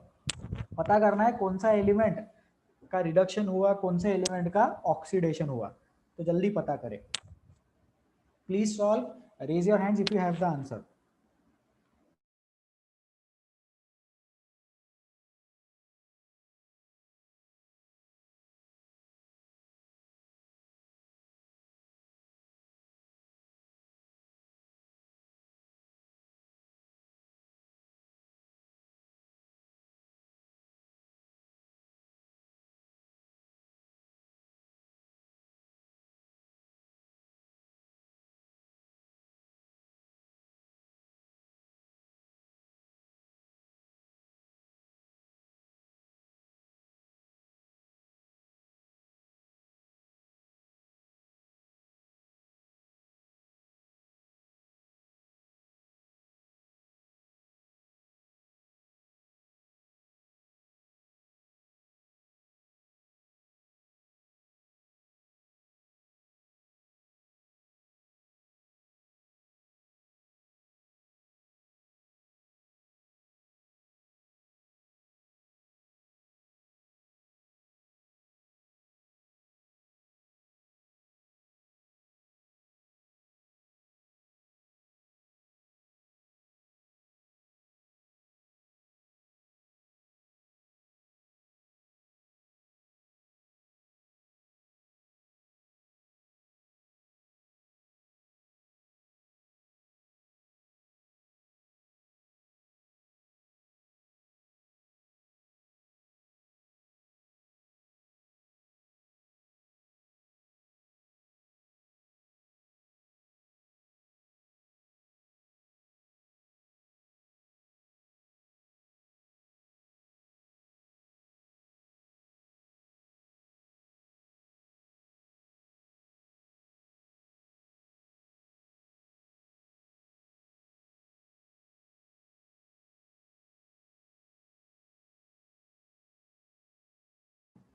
पता करना है कौन सा एलिमेंट का रिडक्शन हुआ, कौन से एलिमेंट का ऑक्सीडेशन हुआ, तो जल्दी पता करें। Please solve, raise your hands if you have the answer.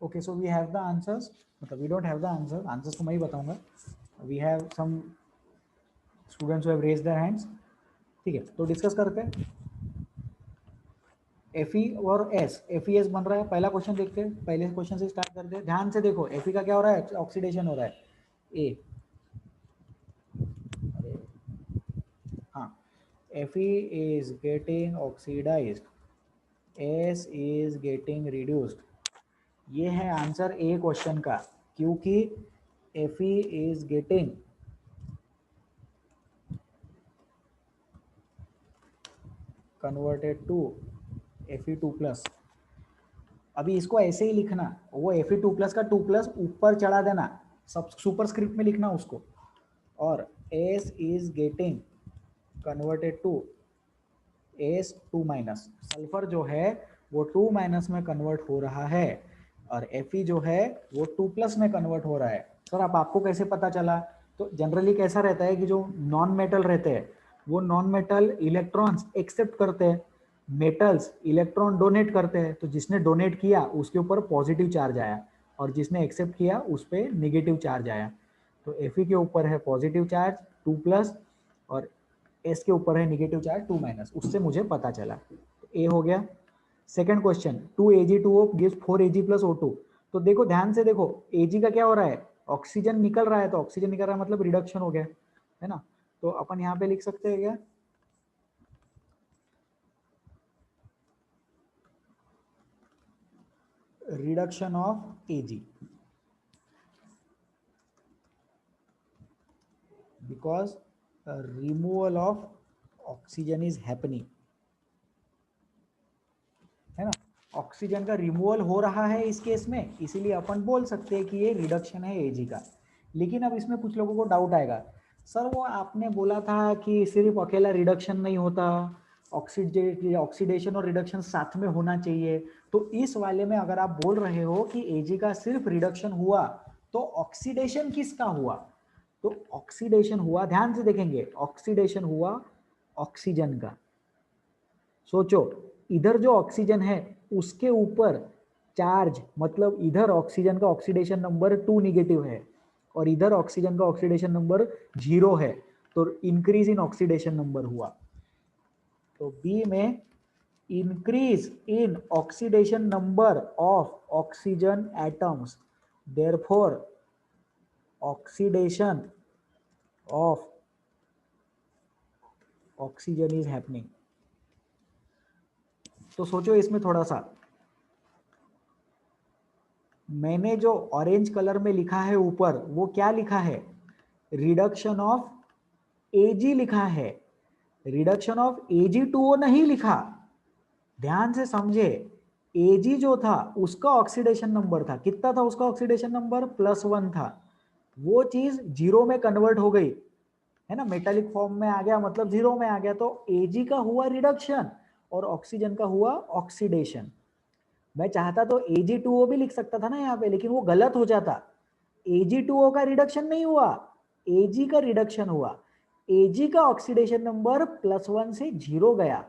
Okay, so we have the answers, मतलब we don't have the answers तो मैं ही बताऊंगा। We have some students who have raised their hands, ठीक है, तो डिस्कस करते हैं। Fe और S, FeS बन रहा है, पहला क्वेश्चन देखते हैं, पहले क्वेश्चन से स्टार्ट करते हैं, ध्यान से देखो। Fe का क्या हो रहा है? ऑक्सीडेशन हो रहा है, A, हाँ, Fe is getting oxidized, S is getting reduced, ये है आंसर ए क्वेश्चन का, क्योंकि Fe is getting converted to Fe2+। अभी इसको ऐसे ही लिखना, वो Fe2+ का 2+ ऊपर चढ़ा देना, सब सुपरस्क्रिप्ट में लिखना उसको, और S is getting converted to S2-। Sulphur जो है वो 2- में कन्वर्ट हो रहा है और Fe जो है वो 2+ में कन्वर्ट हो रहा है। सर अब आपको कैसे पता चला? तो जनरली कैसा रहता है कि जो नॉन मेटल रहते हैं वो नॉन मेटल इलेक्ट्रॉन्स एक्सेप्ट करते हैं, मेटल्स इलेक्ट्रॉन डोनेट करते हैं। तो जिसने डोनेट किया उसके ऊपर पॉजिटिव चार्ज आया और जिसने एक्सेप्ट किया उस पर निगेटिव चार्ज आया। तो Fe के ऊपर है पॉजिटिव चार्ज 2+ और S के ऊपर है निगेटिव चार्ज 2-। उससे मुझे पता चला। तो A हो गया। Second question, 2Ag2O gives 4Ag+O2। तो देखो ध्यान से देखो, Ag का क्या हो रहा है, ऑक्सीजन निकल रहा है, तो ऑक्सीजन निकल रहा है मतलब रिडक्शन हो गया, है ना। तो अपन यहाँ पे लिख सकते हैं क्या, reduction of Ag because removal of oxygen is happening, है ना। ऑक्सीजन का रिमूवल हो रहा है इस केस में, इसीलिए अपन बोल सकते हैं कि ये रिडक्शन है Ag का। लेकिन अब इसमें कुछ लोगों को डाउट आएगा, सर वो आपने बोला था कि सिर्फ अकेला रिडक्शन नहीं होता, ऑक्सीडेशन और रिडक्शन साथ में होना चाहिए। तो इस वाले में अगर आप बोल रहे हो कि Ag का सिर्फ रिडक्शन हुआ तो ऑक्सीडेशन किसका हुआ? तो ऑक्सीडेशन हुआ, ध्यान से देखेंगे, ऑक्सीडेशन हुआ ऑक्सीजन का। सोचो, इधर जो ऑक्सीजन है उसके ऊपर चार्ज, मतलब इधर ऑक्सीजन का ऑक्सीडेशन नंबर 2 निगेटिव है और इधर ऑक्सीजन का ऑक्सीडेशन नंबर 0 है, तो इंक्रीज इन ऑक्सीडेशन नंबर हुआ। तो बी में increase in oxidation number of oxygen atoms, therefore oxidation of oxygen is happening. तो सोचो इसमें थोड़ा सा, मैंने जो ऑरेंज कलर में लिखा है ऊपर वो क्या लिखा है, रिडक्शन ऑफ Ag लिखा है, रिडक्शन ऑफ Ag2O नहीं लिखा। ध्यान से समझे, Ag जो था उसका ऑक्सीडेशन नंबर था, कितना था उसका ऑक्सीडेशन नंबर, +1 था। वो चीज 0 में कन्वर्ट हो गई, है ना, मेटालिक फॉर्म में आ गया, मतलब 0 में आ गया। तो Ag का हुआ रिडक्शन और ऑक्सीजन का हुआ ऑक्सीडेशन। मैं चाहता तो Ag2O भी लिख सकता था ना यहाँ पे, लेकिन वो गलत हो जाता। Ag2O का रिडक्शन नहीं हुआ, Ag का रिडक्शन हुआ। Ag का ऑक्सीडेशन नंबर +1 से 0 गया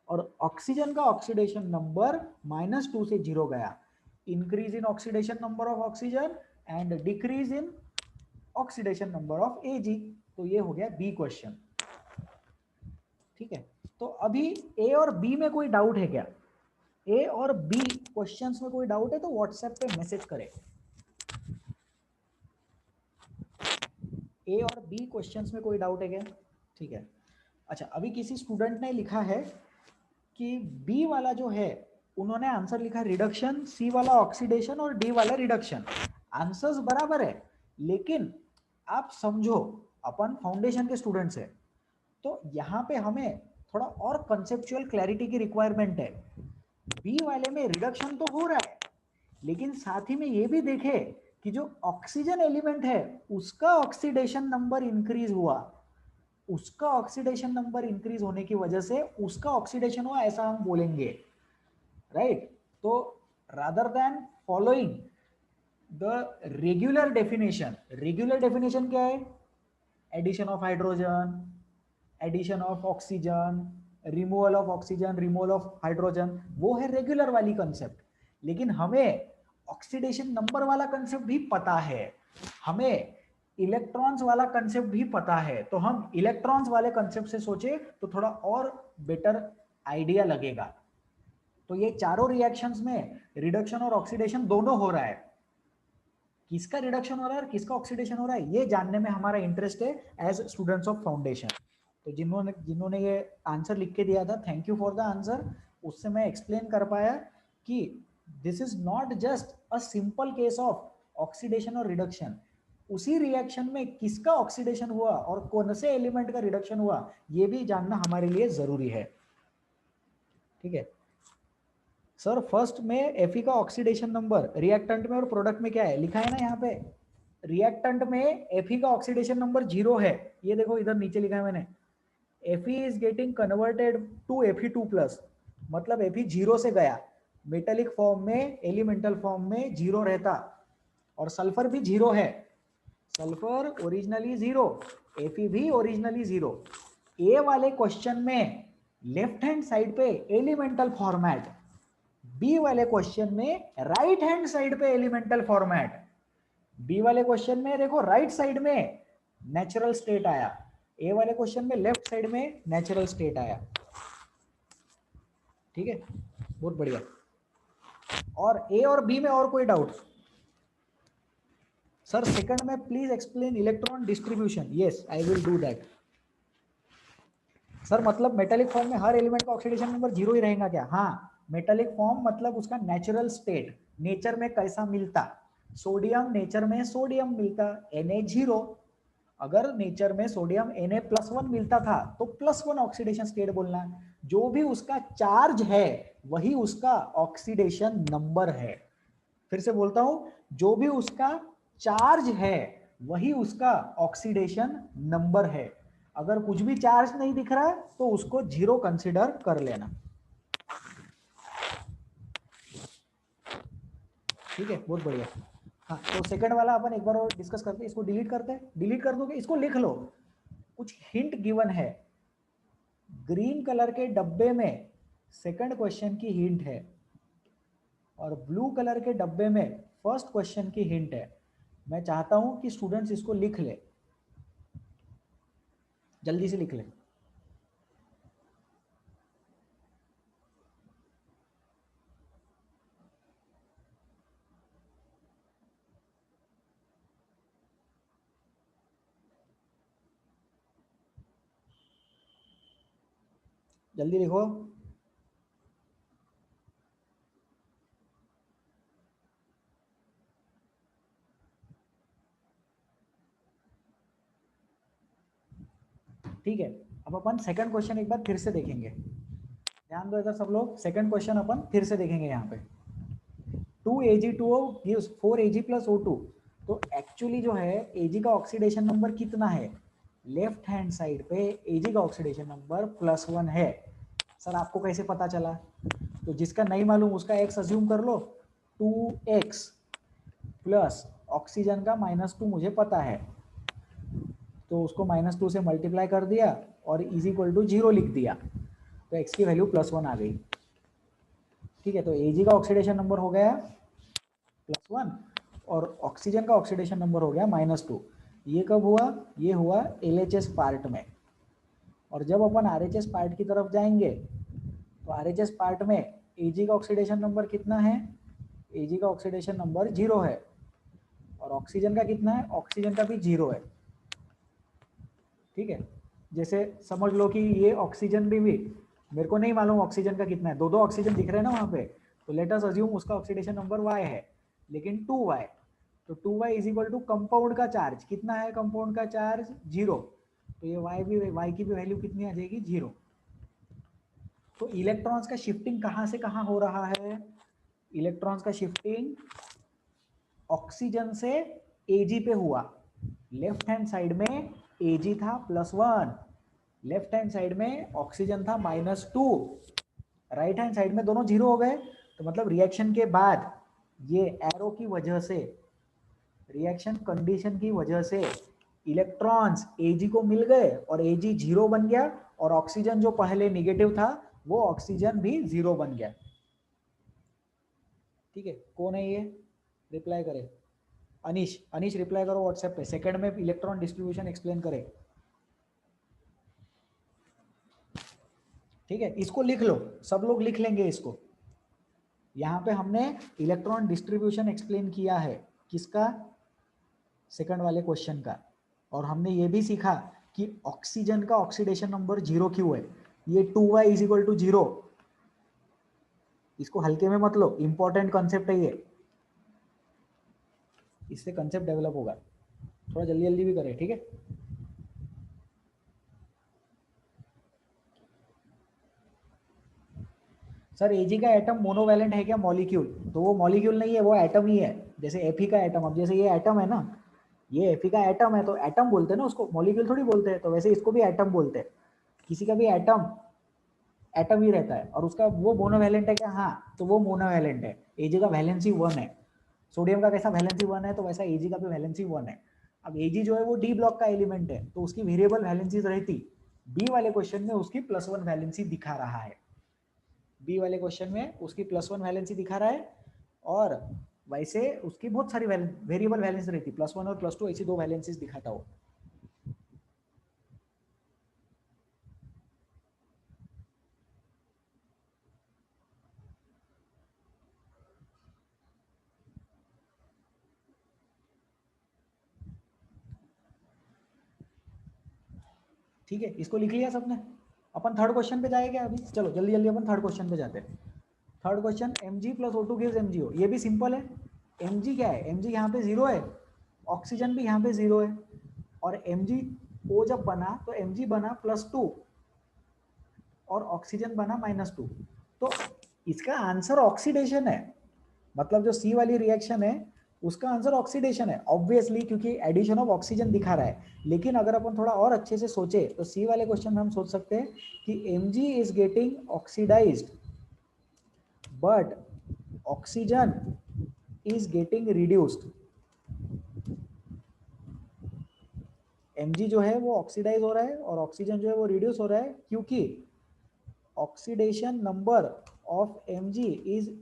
और ऑक्सीजन का ऑक्सीडेशन नंबर -2 से 0 गया। Increase in oxidation number of oxygen and decrease in oxidation number of Ag। तो ये हो गया बी क्वेश्चन, ठीक है। तो अभी ए और बी में कोई डाउट है क्या? ए और बी क्वेश्चंस में कोई डाउट है तो व्हाट्सएप पे मैसेज करें। ए और बी क्वेश्चंस में कोई डाउट है क्या? ठीक है। अच्छा, अभी किसी स्टूडेंट ने लिखा है कि बी वाला जो है उन्होंने आंसर लिखा रिडक्शन, सी वाला ऑक्सीडेशन और डी वाला रिडक्शन। आंसर्स बराबर है, लेकिन आप समझो अपन फाउंडेशन के स्टूडेंट्स है, तो यहाँ पे हमें थोड़ा और कंसेप्चुअल क्लैरिटी की रिक्वायरमेंट है। बी वाले में रिडक्शन तो हो रहा है, लेकिन साथ ही में ये भी देखे कि जो ऑक्सीजन एलिमेंट है उसका ऑक्सीडेशन नंबर इंक्रीज हुआ, उसका ऑक्सीडेशन नंबर इंक्रीज होने की वजह से उसका ऑक्सीडेशन हुआ, ऐसा हम बोलेंगे, राइट। तो rather than following the regular definition क्या है, addition of hydrogen, addition of oxygen, removal of oxygen, removal of hydrogen, वो है रेगुलर वाली कंसेप्ट। लेकिन हमें ऑक्सीडेशन नंबर वाला कंसेप्ट भी पता है, हमें इलेक्ट्रॉन्स वाला कंसेप्ट भी पता है। तो हम इलेक्ट्रॉन्स वाले कंसेप्ट से सोचे तो थोड़ा और बेटर आइडिया लगेगा। तो ये चारों रिएक्शंस में रिडक्शन और ऑक्सीडेशन दोनों हो रहा है, किसका रिडक्शन हो रहा है और किसका ऑक्सीडेशन हो रहा है ये जानने में हमारा इंटरेस्ट है एज स्टूडेंट्स ऑफ फाउंडेशन। तो जिन्होंने ये आंसर लिख के दिया था, thank you for the answer. उससे मैं एक्सप्लेन कर पाया कि this is not just a simple case of oxidation और रिडक्शन, उसी रिएक्शन में किसका ऑक्सीडेशन हुआ और कौन से एलिमेंट का रिडक्शन हुआ ये भी जानना हमारे लिए जरूरी है। ठीक है सर, फर्स्ट में एफी का ऑक्सीडेशन नंबर रिएक्टेंट में और प्रोडक्ट में क्या है लिखा है ना यहाँ पे, रिएक्टेंट में एफी का ऑक्सीडेशन नंबर 0 है, ये देखो इधर नीचे लिखा है मैंने, Fe is getting converted to Fe2+, मतलब Fe 0 से गया, मेटेलिक फॉर्म में एलिमेंटल फॉर्म में 0 रहता, और सल्फर भी 0 है, सल्फर ओरिजिनली 0, Fe भी ओरिजिनली 0। ए वाले क्वेश्चन में लेफ्ट हैंड साइड पे एलिमेंटल फॉर्मेट, बी वाले क्वेश्चन में राइट हैंड साइड पे एलिमेंटल फॉर्मेट। बी वाले क्वेश्चन में देखो राइट साइड में नेचुरल स्टेट आया, ए वाले क्वेश्चन में लेफ्ट साइड में नेचुरल स्टेट आया। ठीक है, बहुत बढ़िया। और ए और बी में और कोई डाउट? सर सेकंड में please explain electron distribution. Yes I will do that. Sir मतलब मेटेलिक फॉर्म में हर एलिमेंट का ऑक्सीडेशन नंबर 0 ही रहेगा क्या? हाँ, मेटेलिक फॉर्म मतलब उसका नेचुरल स्टेट, नेचर में कैसा मिलता, सोडियम नेचर में सोडियम मिलता Na0, अगर नेचर में सोडियम Na+1 मिलता था तो +1 ऑक्सीडेशन स्टेट बोलना है, जो भी उसका चार्ज है वही उसका ऑक्सीडेशन नंबर है। फिर से बोलता हूं, जो भी उसका चार्ज है वही उसका ऑक्सीडेशन नंबर है। अगर कुछ भी चार्ज नहीं दिख रहा तो उसको 0 कंसीडर कर लेना। ठीक है, बहुत बढ़िया। हाँ, तो सेकंड वाला अपन एक बार और डिस्कस करते हैं, इसको डिलीट करते हैं, डिलीट कर दोगे, इसको लिख लो, कुछ हिंट गिवन है ग्रीन कलर के डब्बे में, सेकंड क्वेश्चन की हिंट है, और ब्लू कलर के डब्बे में फर्स्ट क्वेश्चन की हिंट है। मैं चाहता हूं कि स्टूडेंट्स इसको लिख ले, जल्दी से लिख ले। जल्दी लिखो। ठीक है, अब अपन सेकंड क्वेश्चन एक बार फिर से देखेंगे, ध्यान दो इधर सब लोग। सेकंड क्वेश्चन अपन फिर से देखेंगे। यहाँ पे 2Ag2O gives 4Ag plus O2, तो एक्चुअली जो है Ag का ऑक्सीडेशन नंबर कितना है, लेफ्ट हैंड साइड पे Ag का ऑक्सीडेशन नंबर +1 है। सर आपको कैसे पता चला? तो जिसका नहीं मालूम उसका x अज्यूम कर लो, 2x प्लस ऑक्सीजन का -2 मुझे पता है, तो उसको -2 से मल्टीप्लाई कर दिया और इज इक्वल टू 0 लिख दिया, तो x की वैल्यू +1 आ गई। ठीक है, तो Ag का ऑक्सीडेशन नंबर हो गया +1 और ऑक्सीजन का ऑक्सीडेशन नंबर हो गया -2। ये कब हुआ? ये हुआ LHS पार्ट में। और जब अपन RHS पार्ट की तरफ जाएंगे तो RHS पार्ट में Ag का ऑक्सीडेशन नंबर कितना है? Ag का ऑक्सीडेशन नंबर 0 है, और ऑक्सीजन का कितना है? ऑक्सीजन का भी 0 है। ठीक है, जैसे समझ लो कि ये ऑक्सीजन भी मेरे को नहीं मालूम ऑक्सीजन का कितना है, दो ऑक्सीजन दिख रहे हैं ना वहाँ पे, तो लेट अस अज्यूम उसका ऑक्सीडेशन नंबर Y है, लेकिन 2Y, तो 2Y is equal to compound का चार्ज कितना है? कंपाउंड का चार्ज 0, तो ये Y की भी वैल्यू कितनी आ जाएगी? 0। तो इलेक्ट्रॉन्स का शिफ्टिंग कहाँ से कहाँ हो रहा है? इलेक्ट्रॉन्स का शिफ्टिंग ऑक्सीजन से Ag पे हुआ। लेफ्ट हैंड साइड में Ag था +1, लेफ्ट हैंड साइड में ऑक्सीजन था -2, राइट हैंड साइड में दोनों 0 हो गए, तो मतलब रिएक्शन के बाद ये एरो की वजह से, रिएक्शन कंडीशन की वजह से इलेक्ट्रॉन्स Ag को मिल गए और Ag 0 बन गया, और ऑक्सीजन जो पहले निगेटिव था वो ऑक्सीजन भी 0 बन गया। ठीक है, कौन है ये? रिप्लाई करे। अनीश, अनीश रिप्लाई करो व्हाट्सएप पे, सेकंड में इलेक्ट्रॉन डिस्ट्रीब्यूशन एक्सप्लेन करे। ठीक है, इसको लिख लो, सब लोग लिख लेंगे इसको। यहाँ पे हमने इलेक्ट्रॉन डिस्ट्रीब्यूशन एक्सप्लेन किया है, किसका? सेकंड वाले क्वेश्चन का। और हमने ये भी सीखा कि ऑक्सीजन का ऑक्सीडेशन नंबर 0 क्यों है, ये 2Y इज इक्वल टू 0। इसको हल्के में मत लो, इंपॉर्टेंट कॉन्सेप्ट है ये, इससे कंसेप्ट डेवलप होगा। थोड़ा जल्दी जल्दी भी करें, ठीक है। सर Ag का एटम मोनोवैलेंट है क्या मॉलिक्यूल? तो वो मॉलिक्यूल नहीं है, वो एटम ही है। जैसे Fe का एटम, अब जैसे ये एटम है ना, ये Fe का एटम है तो एटम बोलते हैं ना उसको, मॉलिक्यूल थोड़ी बोलते हैं। तो वैसे इसको भी एटम बोलते हैं। किसी का भी एटम एटम ही रहता है। और उसका वो मोनोवैलेंट है क्या? हाँ, तो वो मोनोवैलेंट है। Ag का वैलेंसी 1 है। सोडियम का कैसा वैलेंसी 1 है, तो वैसा Ag का भी वैलेंसी 1 है। अब Ag जो है वो डी ब्लॉक का एलिमेंट है, तो उसकी वेरिएबल वैलेंसीज रहती। बी वाले क्वेश्चन में उसकी +1 वैलेंसी दिखा रहा है। बी वाले क्वेश्चन में उसकी +1 वैलेंसी दिखा रहा है। और वैसे उसकी बहुत सारी वेरिएबल वैलेंसी रहती, +1 और +2 ऐसी 2 वैलेंसीज दिखाता हो। ठीक है, इसको लिख लिया सबने? अपन थर्ड क्वेश्चन पे जाएंगे अभी। चलो जल्दी जल्दी अपन थर्ड क्वेश्चन पे जाते हैं। Third question, Mg + O2 gives MgO। ये भी सिंपल है। Mg क्या है? Mg यहाँ पे 0 है, ऑक्सीजन भी यहाँ पे 0 है। और MgO जब बना तो Mg बना +2 और ऑक्सीजन बना -2। तो इसका आंसर ऑक्सीडेशन है। मतलब जो सी वाली रिएक्शन है उसका आंसर ऑक्सीडेशन है ऑब्वियसली, क्योंकि एडिशन ऑफ ऑक्सीजन दिखा रहा है। लेकिन अगर अपन थोड़ा और अच्छे से सोचे तो सी वाले क्वेश्चन में हम सोच सकते हैं कि Mg is getting oxidised but oxygen is getting reduced. Mg जो है वो ऑक्सीडाइज हो रहा है और ऑक्सीजन जो है वो रिड्यूस हो रहा है, क्योंकि oxidation number of Mg is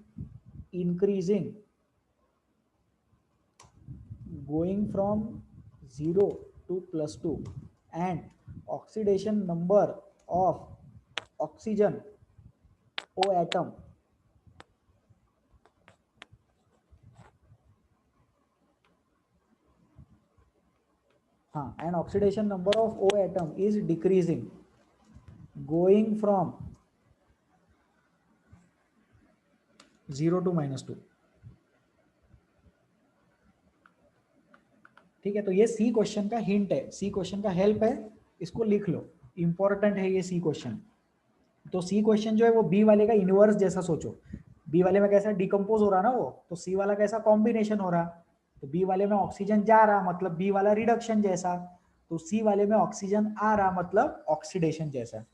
increasing going from 0 to +2 and oxidation number of oxygen O atom and oxidation number of O atom is decreasing going from 0 to -2। ठीक है, तो ये सी क्वेश्चन का हिंट है, सी क्वेश्चन का हेल्प है, इसको लिख लो, इंपॉर्टेंट है ये सी क्वेश्चन। तो सी क्वेश्चन जो है वो बी वाले का इनवर्स जैसा सोचो। बी वाले में कैसा डिकम्पोज हो रहा ना वो, तो सी वाला कैसा कॉम्बिनेशन हो रहा। तो बी वाले में ऑक्सीजन जा रहा मतलब बी वाला रिडक्शन जैसा, तो सी वाले में ऑक्सीजन आ रहा मतलब ऑक्सीडेशन जैसा।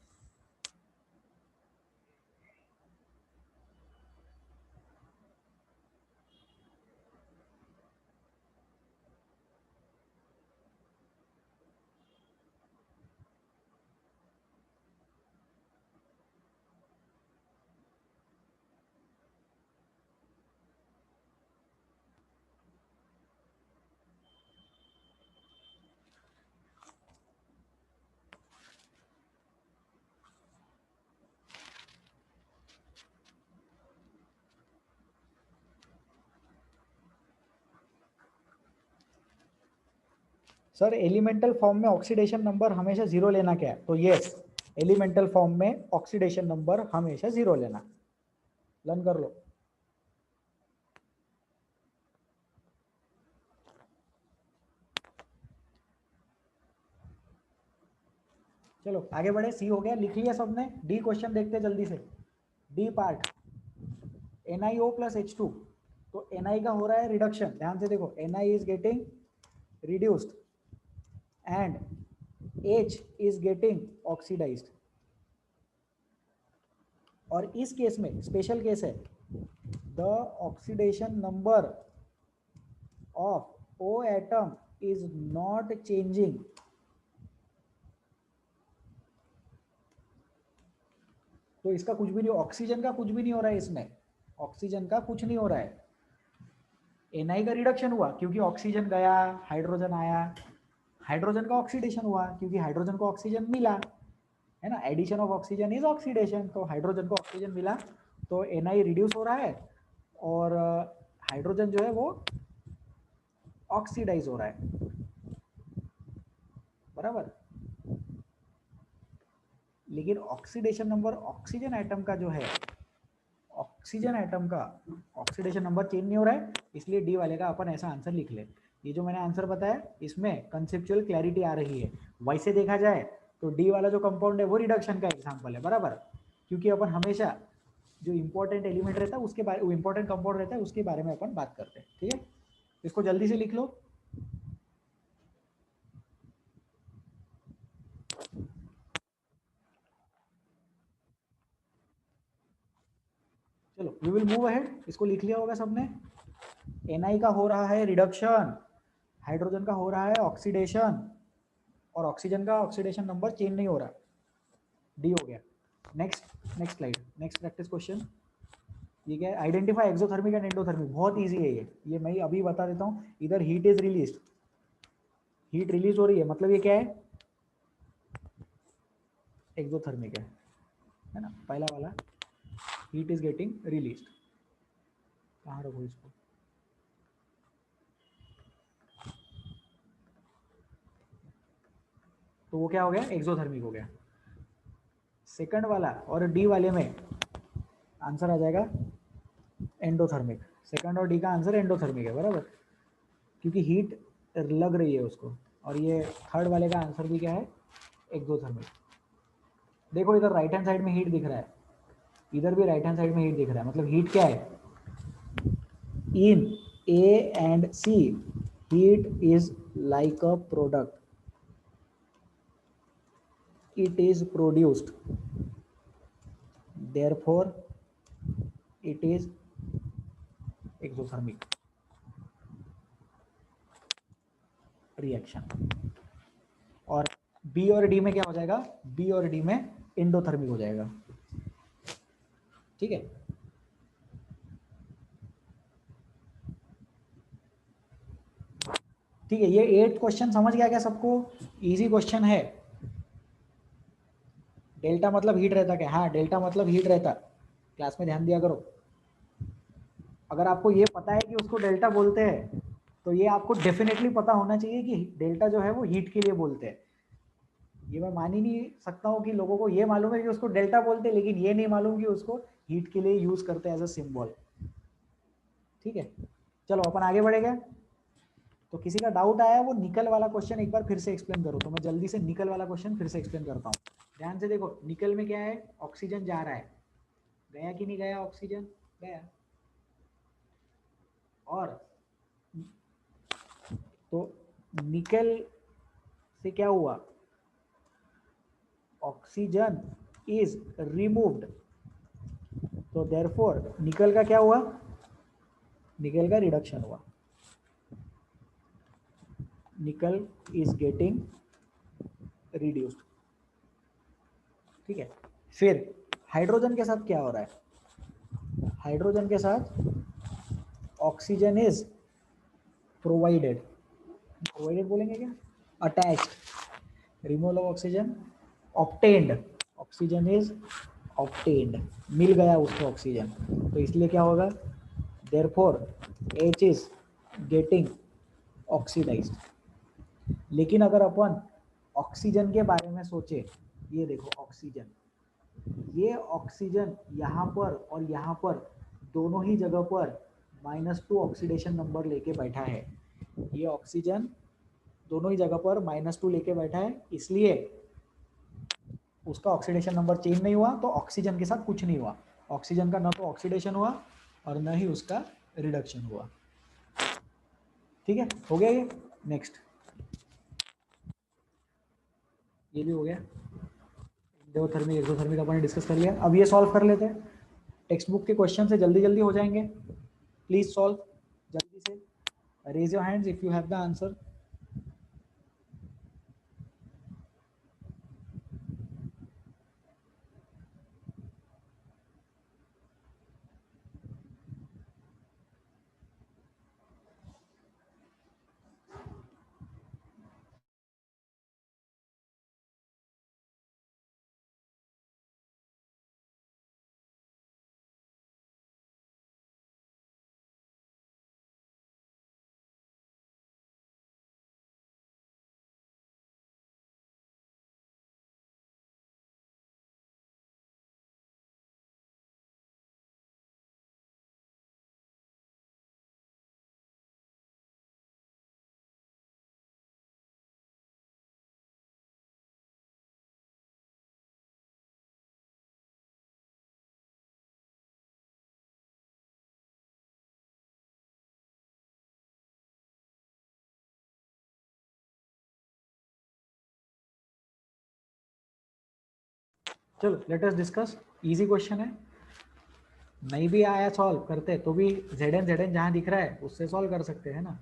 सर एलिमेंटल फॉर्म में ऑक्सीडेशन नंबर हमेशा 0 लेना क्या है? तो यस, एलिमेंटल फॉर्म में ऑक्सीडेशन नंबर हमेशा 0 लेना। लर्न कर लो। चलो आगे बढ़े, सी हो गया, लिख लिया सबने। डी क्वेश्चन देखते हैं जल्दी से। D part, NiO + H2। तो Ni का हो रहा है रिडक्शन, ध्यान से देखो, Ni is getting reduced and H is getting oxidised. और इस केस में स्पेशल केस है, the oxidation number of O atom is not changing. तो इसका कुछ भी नहीं, ऑक्सीजन का कुछ भी नहीं हो रहा है इसमें, ऑक्सीजन का कुछ नहीं हो रहा है। Na का रिडक्शन हुआ क्योंकि ऑक्सीजन गया, हाइड्रोजन आया। हाइड्रोजन का ऑक्सीडेशन हुआ क्योंकि हाइड्रोजन को ऑक्सीजन मिला, है ना, addition of oxygen is oxidation. तो हाइड्रोजन को ऑक्सीजन मिला तो Na रिड्यूस हो रहा है और हाइड्रोजन जो है वो ऑक्सीडाइज हो रहा है, बराबर। लेकिन ऑक्सीडेशन नंबर ऑक्सीजन एटम का जो है, ऑक्सीजन एटम का ऑक्सीडेशन नंबर चेंज नहीं हो रहा है, इसलिए डी वाले का अपन ऐसा आंसर लिख ले। ये जो मैंने आंसर बताया इसमें कंसेप्चुअल क्लैरिटी आ रही है। वैसे देखा जाए तो डी वाला जो कंपाउंड है वो रिडक्शन का एग्जांपल है, बराबर, क्योंकि अपन हमेशा जो इंपॉर्टेंट एलिमेंट रहता है उसके बारे, इंपॉर्टेंट कंपाउंड रहता है उसके बारे में अपन बात करते हैं। ठीक है, इसको जल्दी से लिख लो। चलो वी विल मूव अहेड। इसको लिख लिया होगा सबने। Na का हो रहा है रिडक्शन, हाइड्रोजन का हो रहा है ऑक्सीडेशन, और ऑक्सीजन का ऑक्सीडेशन नंबर चेंज नहीं हो रहा, डी हो गया। Next next slide, next practice question. ये क्या है? Identify exothermic and endothermic. बहुत इजी है ये मैं अभी बता देता हूँ। इधर heat is release, heat release हो रही है, मतलब ये क्या है? एक्सोथर्मिक है ना? पहला वाला हीट इज गेटिंग रिलीज। कहाँ रखो इसको? तो वो क्या हो गया? एक्सोथर्मिक हो गया। सेकंड वाला और डी वाले में आंसर आ जाएगा एंडोथर्मिक। सेकंड और डी का आंसर एंडोथर्मिक है, बराबर, क्योंकि हीट लग रही है उसको। और ये थर्ड वाले का आंसर भी क्या है? एक्सोथर्मिक। देखो इधर राइट हैंड साइड में हीट दिख रहा है, इधर भी राइट हैंड साइड में हीट दिख रहा है, मतलब हीट क्या है? In A and C heat is like a product, it is produced, therefore it is exothermic reaction। और बी और डी में क्या हो जाएगा? बी और डी में एंडोथर्मिक हो जाएगा। ठीक है, ठीक है। ये 8 क्वेश्चन समझ गया क्या सबको? इजी क्वेश्चन है। डेल्टा मतलब हीट रहता क्या? हाँ, डेल्टा मतलब हीट रहता। क्लास में ध्यान दिया करो। अगर आपको ये पता है कि उसको डेल्टा बोलते हैं, तो ये आपको डेफिनेटली पता होना चाहिए कि डेल्टा जो है वो हीट के लिए बोलते हैं। ये मैं मान ही नहीं सकता हूँ कि लोगों को ये मालूम है कि उसको डेल्टा बोलते हैं, लेकिन ये नहीं मालूम कि उसको हीट के लिए यूज करते हैं एज अ सिंबल। ठीक है, चलो अपन आगे बढ़ेगा। तो किसी का डाउट आया वो निकल वाला क्वेश्चन एक बार फिर से एक्सप्लेन करो। तो मैं जल्दी से निकल वाला क्वेश्चन फिर से एक्सप्लेन करता हूँ। ध्यान से देखो, निकल में क्या है? ऑक्सीजन जा रहा है, गया कि नहीं गया? ऑक्सीजन गया। और तो निकल से क्या हुआ? ऑक्सीजन इज रिमूव्ड, तो देयरफॉर निकल का क्या हुआ? निकल का रिडक्शन हुआ। निकल इज गेटिंग रिड्यूस्ड। ठीक है, फिर हाइड्रोजन के साथ क्या हो रहा है? हाइड्रोजन के साथ ऑक्सीजन इज प्रोवाइडेड, प्रोवाइडेड बोलेंगे क्या? Attached. Removal of oxygen, obtained, oxygen is obtained, मिल गया उसको ऑक्सीजन, तो इसलिए क्या होगा? Therefore H is getting oxidised. लेकिन अगर अपन ऑक्सीजन के बारे में सोचे, ये देखो ऑक्सीजन, ये ऑक्सीजन यहाँ पर और यहाँ पर दोनों ही जगह पर -2 ऑक्सीडेशन नंबर लेके बैठा है। ये ऑक्सीजन दोनों ही जगह पर -2 लेके बैठा है, इसलिए उसका ऑक्सीडेशन नंबर चेंज नहीं हुआ, तो ऑक्सीजन के साथ कुछ नहीं हुआ। ऑक्सीजन का ना तो ऑक्सीडेशन हुआ और ना ही उसका रिडक्शन हुआ। ठीक है, हो गया ये। नेक्स्ट, ये भी हो गया। एंडोथर्मिक एक्सोथर्मिक अपन डिस्कस कर लिया। अब ये सॉल्व कर लेते हैं। टेक्स्ट बुक के क्वेश्चन से जल्दी जल्दी हो जाएंगे। प्लीज सॉल्व जल्दी से। Raise your hands if you have the answer. चलो let us discuss, easy question है, नहीं भी आया सॉल्व करते तो भी जेड एन जहाँ दिख रहा है उससे सॉल्व कर सकते हैं ना।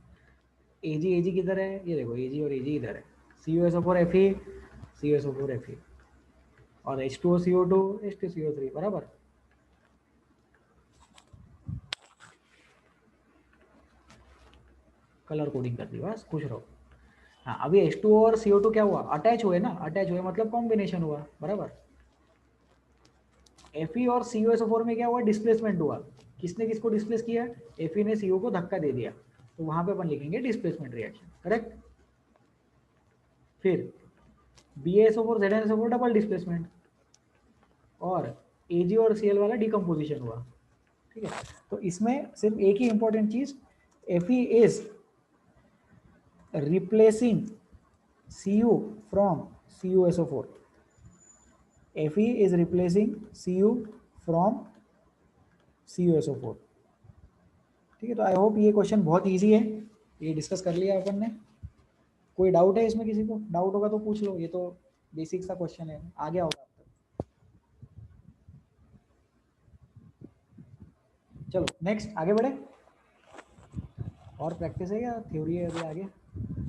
एजी किधर है, ये देखो एजी और एजी इधर है, CuSO4Fe CuSO4Fe और H2O CO2 H2CO3 बराबर। कलर कोडिंग कर दी, बस खुश रहो। हाँ अभी H2O और CO2 क्या हुआ, अटैच हुए ना, अटैच हुए मतलब कॉम्बिनेशन हुआ बराबर। Fe और CuSO4 में क्या हुआ, डिस्प्लेसमेंट हुआ, किसने किसको डिस्प्लेस किया, Fe ने CO को धक्का दे दिया, तो वहां पे अपन लिखेंगे डिस्प्लेसमेंट रिएक्शन, करेक्ट। फिर BaSO4 ZnSO4 डबल डिस्प्लेसमेंट, और Ag और Cl वाला डिकम्पोजिशन हुआ, ठीक है। तो इसमें सिर्फ एक ही इंपॉर्टेंट चीज, Fe is replacing Cu from CuSO4, Fe is replacing Cu from CuSO4, ठीक है। तो आई होप ये क्वेश्चन बहुत इजी है, ये डिस्कस कर लिया अपन ने। कोई डाउट है इसमें, किसी को डाउट होगा तो पूछ लो, ये तो बेसिक सा क्वेश्चन है, आ गया होगा अब तक। चलो नेक्स्ट आगे बढ़े, और प्रैक्टिस है या थ्योरी है अभी आगे।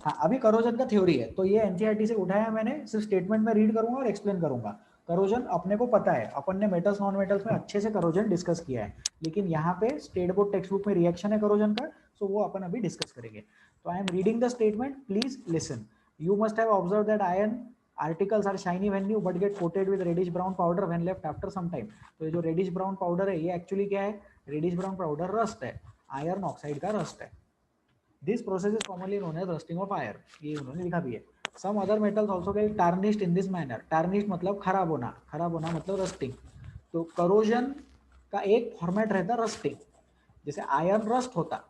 हाँ अभी करोजन का थ्योरी है, तो ये एनसीईआरटी से उठाया मैंने, सिर्फ स्टेटमेंट में रीड करूंगा और एक्सप्लेन करूंगा। करोजन अपने को पता है, अपन ने मेटल्स नॉन मेटल्स में अच्छे से करोजन डिस्कस किया है, लेकिन यहाँ पे स्टेट बोर्ड टेक्स्ट बुक में रिएक्शन है करोजन का, सो वो अपन अभी डिस्कस करेंगे। तो I am reading the statement, please listen. You must have observe that iron articles are shiny when new but get coated with reddish brown powder when left after some time. तो ये जो रेडिश ब्राउन पाउडर है ये एक्चुअली क्या है, रेडिश ब्राउन पाउडर रस्ट है, आयरन ऑक्साइड का रस्ट है। This process is commonly known as rusting of iron, ये उन्होंने लिखा भी है। Some other metals also get tarnished in this manner, tarnished मतलब खराब होना, खराब होना मतलब रस्टिंग। तो करोजन का एक फॉर्मेट रहता है रस्टिंग, जैसे आयरन रस्ट होता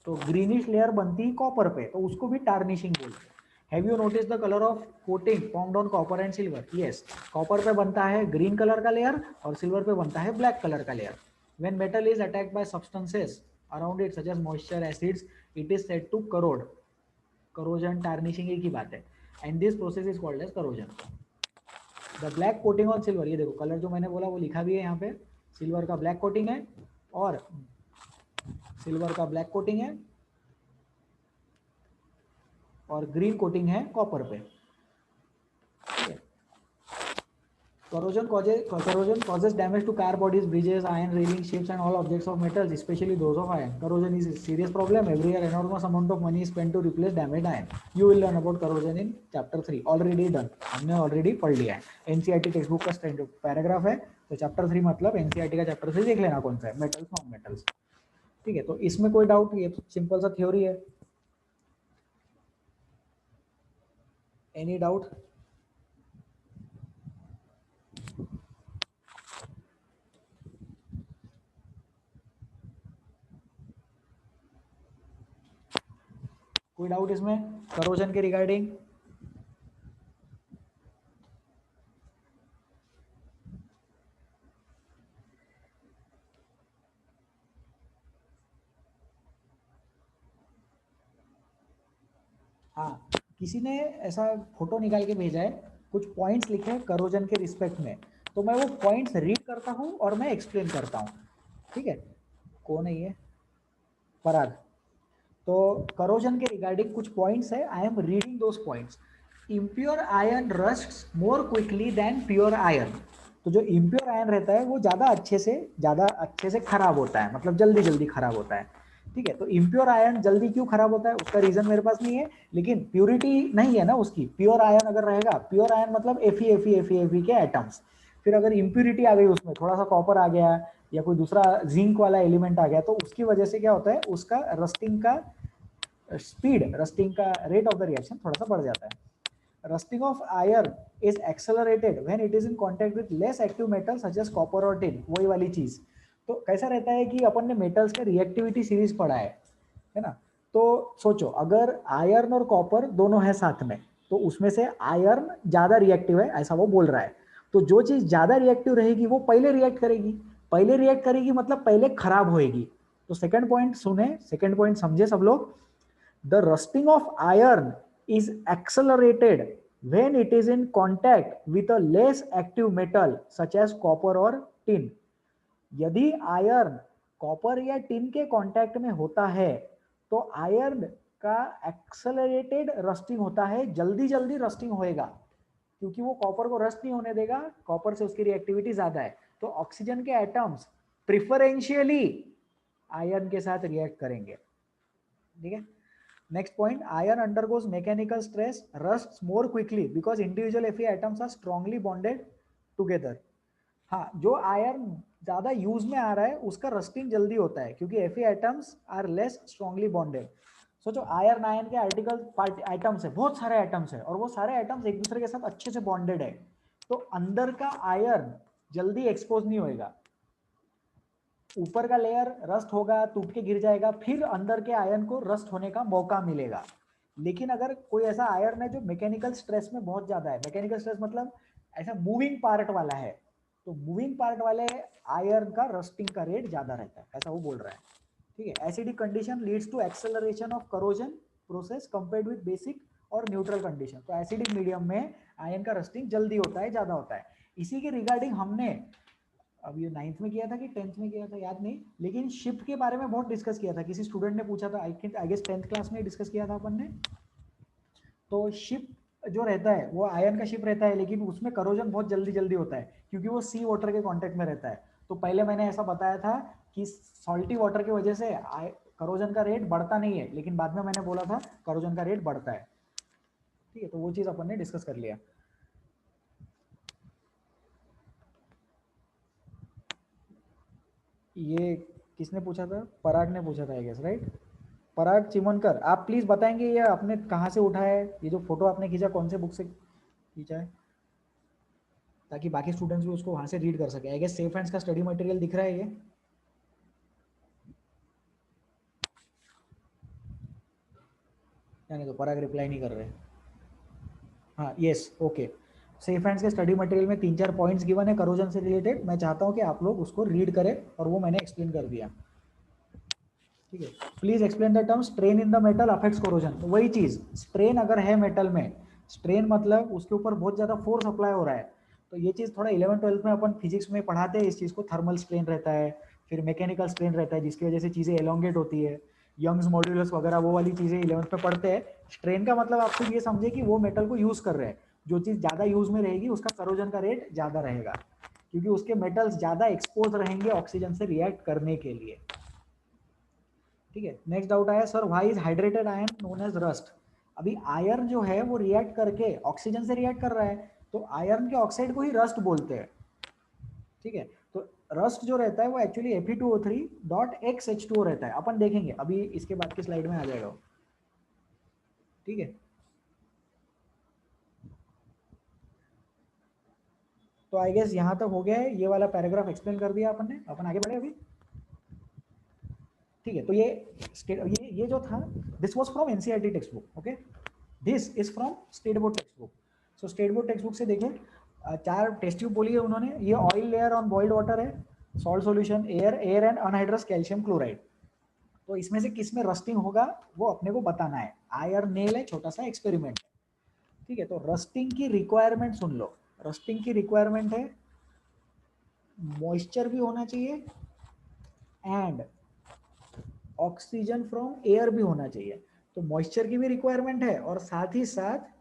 तो ग्रीनिश लेयर बनती कॉपर पे, तो उसको भी टार्निशिंग बोलते हैं। Have you notice the colour of coating formed on copper and silver, yes, copper पे बनता है ग्रीन कलर का लेयर और सिल्वर पे बनता है ब्लैक कलर का layer. When metal is attacked by substances around it such as moisture acids, it is said to corrode, corrosion tarnishing एक ही बात है, and this process is called as corrosion. The black coating on silver, ये देखो कलर जो मैंने बोला वो लिखा भी है यहाँ पे, सिल्वर का ब्लैक कोटिंग है और सिल्वर का ब्लैक कोटिंग है और ग्रीन कोटिंग है कॉपर पे। Corrosion causes damage to car bodies, bridges, iron railing, ships, and all objects of metals, especially those of iron. Corrosion is a serious problem. Every year, enormous amount of money is spent to replace damaged iron. You will learn about corrosion in chapter 3. Already done. हमने already पढ़ लिया है। NCERT टेक्स्ट बुक का पैराग्राफ है, तो चैप्टर 3 मतलब NCERT का चैप्टर 3 देख लेना कौन सा है, मेटल्स नॉन मेटल्स, ठीक है। तो इसमें कोई डाउट, ये सिंपल सा थ्योरी है। Any doubt? कोई डाउट इसमें करोजन के रिगार्डिंग? हाँ किसी ने ऐसा फोटो निकाल के भेजा है, कुछ पॉइंट्स लिखे हैं करोजन के रिस्पेक्ट में, तो मैं वो पॉइंट्स रीड करता हूँ और मैं एक्सप्लेन करता हूँ, ठीक है। कौन है ये, फराद। तो करोजन के रिगार्डिंग कुछ पॉइंट्स है, I am reading those points. Impure iron rusts more quickly than pure iron. तो जो इम्प्योर आयरन रहता है वो ज़्यादा अच्छे से खराब होता है, मतलब जल्दी जल्दी खराब होता है, ठीक है। तो इम्प्योर आयरन जल्दी क्यों खराब होता है उसका रीजन मेरे पास नहीं है, लेकिन प्योरिटी नहीं है ना उसकी। प्योर आयरन अगर रहेगा, प्योर आयरन मतलब Fe के एटम्स, फिर अगर इम्प्योरिटी आ गई उसमें, थोड़ा सा कॉपर आ गया या कोई दूसरा जिंक वाला एलिमेंट आ गया, तो उसकी वजह से क्या होता है, उसका रस्टिंग का स्पीड, रस्टिंग का रेट ऑफ द रिएक्शन थोड़ा सा बढ़ जाता है। Rusting of iron is accelerated when it is in contact with less active metals such as copper or tin, वही वाली चीज। तो कैसा रहता है कि अपन ने मेटल्स का रिएक्टिविटी सीरीज पढ़ा है ना। तो सोचो अगर आयरन और कॉपर दोनों है साथ में, तो उसमें से आयरन ज्यादा रिएक्टिव है ऐसा वो बोल रहा है। तो जो चीज ज्यादा रिएक्टिव रहेगी वो पहले रिएक्ट करेगी, पहले रिएक्ट करेगी मतलब पहले खराब होएगी। तो सेकंड पॉइंट सुने, सेकंड पॉइंट समझे सब लोग। The rusting of iron is accelerated when it is in contact with a less active metal such as copper or tin. यदि आयरन कॉपर या टिन के कांटेक्ट में होता है तो आयरन का एक्सेलरेटेड रस्टिंग होता है, जल्दी जल्दी रस्टिंग होएगा, क्योंकि वो कॉपर को रस्ट नहीं होने देगा, कॉपर से उसकी रिएक्टिविटी ज्यादा है, तो ऑक्सीजन के एटम्स प्रिफरेंशियली आयरन के साथ रिएक्ट करेंगे। ठीक है, next point, iron undergoes mechanical stress, rusts more quickly because individual Fe atoms are strongly bonded together. हाँ, जो आयरन ज्यादा यूज में आ रहा है उसका रस्टिंग जल्दी होता है क्योंकि Fe atoms are less strongly bonded. सोचो आयरन आयन के आर्टिकल एटम्स है, बहुत सारे एटम्स है और वो सारे एटम्स एक दूसरे के साथ अच्छे से बॉन्डेड है, तो अंदर का आयरन जल्दी एक्सपोज नहीं होएगा, ऊपर का लेयर रस्ट होगा, टूट के गिर जाएगा, फिर अंदर के आयरन को रस्ट होने का मौका मिलेगा। लेकिन अगर कोई ऐसा आयरन है जो मैकेनिकल स्ट्रेस में बहुत ज्यादा है, मैकेनिकल स्ट्रेस मतलब ऐसा मूविंग पार्ट वाला है, तो मूविंग पार्ट वाले आयरन का रस्टिंग का रेट ज्यादा रहता है, ऐसा वो बोल रहा है। ठीक है, acidic condition leads to acceleration of corrosion process compared with basic और न्यूट्रल कंडीशन। तो एसिडिक मीडियम में आयरन का रस्टिंग जल्दी होता है, ज्यादा होता है। इसी के रिगार्डिंग हमने अब ये 9th में किया था कि 10th में किया था याद नहीं, लेकिन शिफ्ट के बारे में बहुत डिस्कस किया था, किसी स्टूडेंट ने पूछा था, आई गेस 10th क्लास में डिस्कस किया था अपन ने। तो शिप जो रहता है वो आयरन का शिप रहता है, लेकिन उसमें करोजन बहुत जल्दी जल्दी होता है क्योंकि वो सी वाटर के कांटेक्ट में रहता है। तो पहले मैंने ऐसा बताया था कि सॉल्टी वाटर की वजह से करोजन का रेट बढ़ता नहीं है, लेकिन बाद में मैंने बोला था करोजन का रेट बढ़ता है। ठीक है, तो वो चीज अपन ने डिस्कस कर लिया। ये किसने पूछा था? पराग ने पूछा था आई गेस, राइट? पराग चिमनकर, आप प्लीज बताएंगे ये आपने कहाँ से उठाया है, ये जो फोटो आपने खींचा कौन से बुक से खींचा है, ताकि बाकी स्टूडेंट्स भी उसको वहां से रीड कर सके। आई गेस सेफ हैंड्स का स्टडी मटेरियल दिख रहा है ये। यानी तो पराग रिप्लाई नहीं कर रहे। हाँ, यस, ओके। सेफ हैंड्स के स्टडी मटेरियल में 3-4 पॉइंट्स गिवन है करोजन से रिलेटेड, मैं चाहता हूँ कि आप लोग उसको रीड करें और वो मैंने एक्सप्लेन कर दिया। ठीक है, please explain the term strain in the metal affects corrosion. तो वही चीज, स्ट्रेन अगर है मेटल में, स्ट्रेन मतलब उसके ऊपर बहुत ज्यादा फोर्स अप्लाई हो रहा है, तो ये चीज थोड़ा 11th-12th में अपन फिजिक्स में पढ़ाते हैं इस चीज को, थर्मल स्ट्रेन रहता है, फिर मैकेनिकल स्ट्रेन रहता है जिसकी वजह से चीजें एलोंगेट होती है, यंग्स मॉड्यूलस वगैरह वो वाली चीजें 11th में पढ़ते हैं। स्ट्रेन का मतलब आपको ये समझे कि वो मेटल को यूज कर रहे हैं, जो चीज ज्यादा यूज में रहेगी उसका करोजन का रेट ज्यादा रहेगा, क्योंकि उसके मेटल्स ज्यादा एक्सपोज रहेंगे ऑक्सीजन से रिएक्ट करने के लिए। ठीक है, नेक्स्ट डाउट आया, sir why is hydrated iron known as rust. अभी आयरन जो है वो रिएक्ट करके ऑक्सीजन से रिएक्ट कर रहा है, तो आयरन के ऑक्साइड को ही रस्ट बोलते हैं। ठीक है, तो रस्ट जो रहता है वो एक्चुअली Fe2O3.XH2O रहता है, अपन देखेंगे अभी इसके बाद की स्लाइड में आ जाएगा। ठीक है, तो आई गेस यहां तक हो गया है, ये वाला पैराग्राफ एक्सप्लेन कर दिया अपन ने, अपन आगे बढ़े अभी। ठीक है, तो ये जो था, this was from NCERT text book, okay, this is from state board text book. So state board text book से देखें, 4 टेस्ट ट्यूब बोली है उन्होंने, ये oil layer on boiled water है, salt solution, air and anhydrous calcium chloride. तो इसमें से किस में रस्टिंग होगा वो अपने को बताना है, आयर नेल है, छोटा सा एक्सपेरिमेंट है। ठीक है, तो रस्टिंग की रिक्वायरमेंट सुन लो, रस्टिंग की रिक्वायरमेंट है मॉइस्चर भी होना चाहिए एंड ऑक्सीजन फ्रॉम एयर भी होना चाहिए। तो मॉइस्चर की भी रिक्वायरमेंट है और साथ ही साथ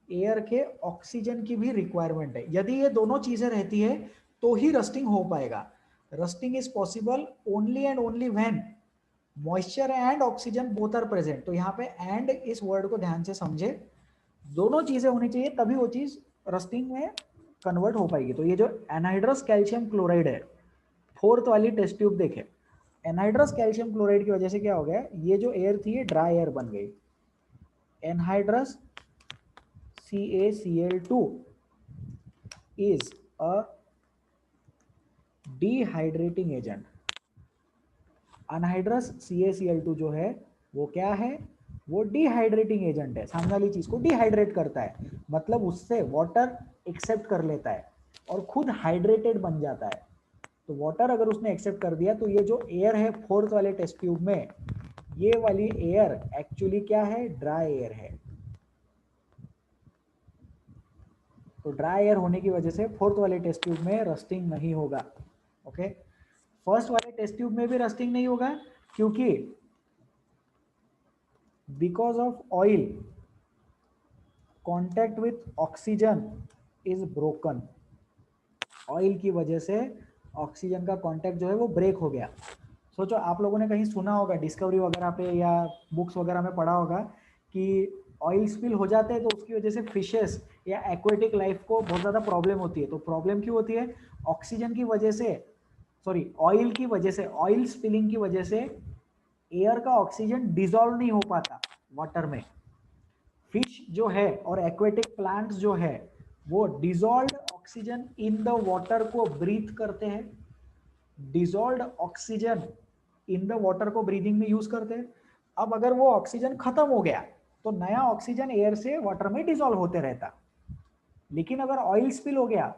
एयर के ऑक्सीजन की भी रिक्वायरमेंट है। यदि ये दोनों चीजें रहती है तो ही रस्टिंग हो पाएगा। Rusting is possible only and only when moisture and oxygen both are present. तो यहाँ पे एंड इस वर्ड को ध्यान से समझे, दोनों चीजें होनी चाहिए तभी वो चीज रस्टिंग में कन्वर्ट हो पाएगी। तो ये जो एनहाइड्रस कैल्शियम क्लोराइड है, 4th वाली टेस्ट ट्यूब देखे, एनहाइड्रस कैल्शियम क्लोराइड की वजह से क्या हो गया, ये जो एयर थी ये ड्राई एयर बन गई। Anhydrous CaCl2 is a dehydrating agent. Anhydrous CaCl2 जो है वो क्या है, वो डिहाइड्रेटिंग एजेंट है, सामने वाली चीज को डिहाइड्रेट करता है, मतलब उससे वाटर एक्सेप्ट कर लेता है और खुद हाइड्रेटेड बन जाता है। तो वाटर अगर उसने एक्सेप्ट कर दिया तो ये जो एयर है 4th वाले टेस्ट ट्यूब में, ये वाली एयर एक्चुअली क्या है, ड्राई एयर है। तो ड्राई एयर होने की वजह से फोर्थ वाले टेस्ट ट्यूब में रस्टिंग नहीं होगा। ओके, फर्स्ट वाले टेस्ट ट्यूब में भी रस्टिंग नहीं होगा क्योंकि because of oil contact with oxygen is broken. Oil की वजह से ऑक्सीजन का कॉन्टैक्ट जो है वो ब्रेक हो गया। सोचो, आप लोगों ने कहीं सुना होगा डिस्कवरी वगैरह पे या बुक्स वगैरह में पढ़ा होगा कि ऑयल स्पिल हो जाते हैं तो उसकी वजह से फिशेस या एक्वेटिक लाइफ को बहुत ज़्यादा प्रॉब्लम होती है। तो प्रॉब्लम क्यों होती है? ऑक्सीजन की वजह से, सॉरी ऑयल की वजह से, ऑयल स्पिलिंग की वजह से एयर का ऑक्सीजन डिसॉल्व नहीं हो पाता वाटर में। फिश जो है और एक्वेटिक प्लांट्स जो है वो dissolved oxygen in the water को ब्रीथ करते हैं। Dissolved oxygen in the water को ब्रीदिंग में यूज करते हैं। अब अगर वो ऑक्सीजन खत्म हो गया तो नया ऑक्सीजन एयर से वाटर में डिसॉल्व होते रहता। लेकिन अगर ऑयल स्पिल हो गया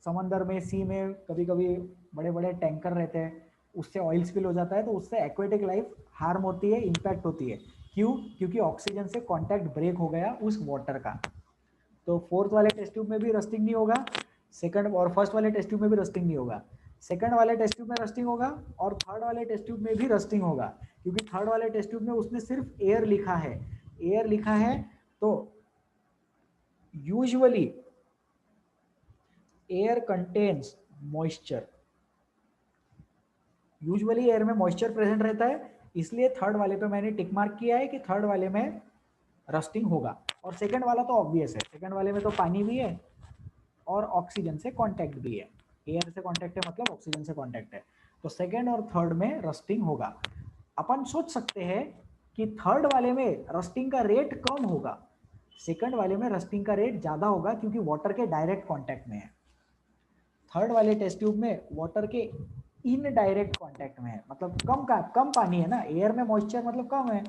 समंदर में, सी में, कभी कभी बड़े बड़े टैंकर रहते हैं, उससे ऑयल स्पिल हो जाता है तो उससे एक्वेटिक लाइफ हार्म होती है, इंपैक्ट होती है। क्यों? क्योंकि ऑक्सीजन से कांटेक्ट ब्रेक हो गया उस वाटर का। तो फोर्थ वाले टेस्ट ट्यूब में भी रस्टिंग नहीं होगा, सेकंड और फर्स्ट वाले टेस्ट ट्यूब में भी रस्टिंग नहीं होगा। सेकंड वाले टेस्ट ट्यूब में रस्टिंग होगा और थर्ड वाले टेस्ट ट्यूब में भी रस्टिंग होगा, क्योंकि थर्ड वाले टेस्ट ट्यूब में उसने सिर्फ एयर लिखा है। एयर लिखा है तो usually air contains moisture, usually air में मॉइस्चर प्रेजेंट रहता है, इसलिए थर्ड वाले पे मैंने टिक मार्क किया है कि थर्ड वाले में रस्टिंग होगा। और सेकंड वाला तो ऑब्वियस है, सेकंड वाले में तो पानी भी है और ऑक्सीजन से कांटेक्ट भी है। एयर से कांटेक्ट है मतलब ऑक्सीजन से कांटेक्ट है, तो सेकंड और थर्ड में रस्टिंग होगा। अपन सोच सकते हैं कि थर्ड वाले में रस्टिंग का रेट कम होगा, सेकंड वाले में रस्टिंग का रेट ज़्यादा होगा क्योंकि वाटर के डायरेक्ट कांटेक्ट में है। थर्ड वाले टेस्ट ट्यूब में वाटर के इनडायरेक्ट कांटेक्ट में है, मतलब कम पानी है ना, एयर में मॉइस्चर मतलब कम है,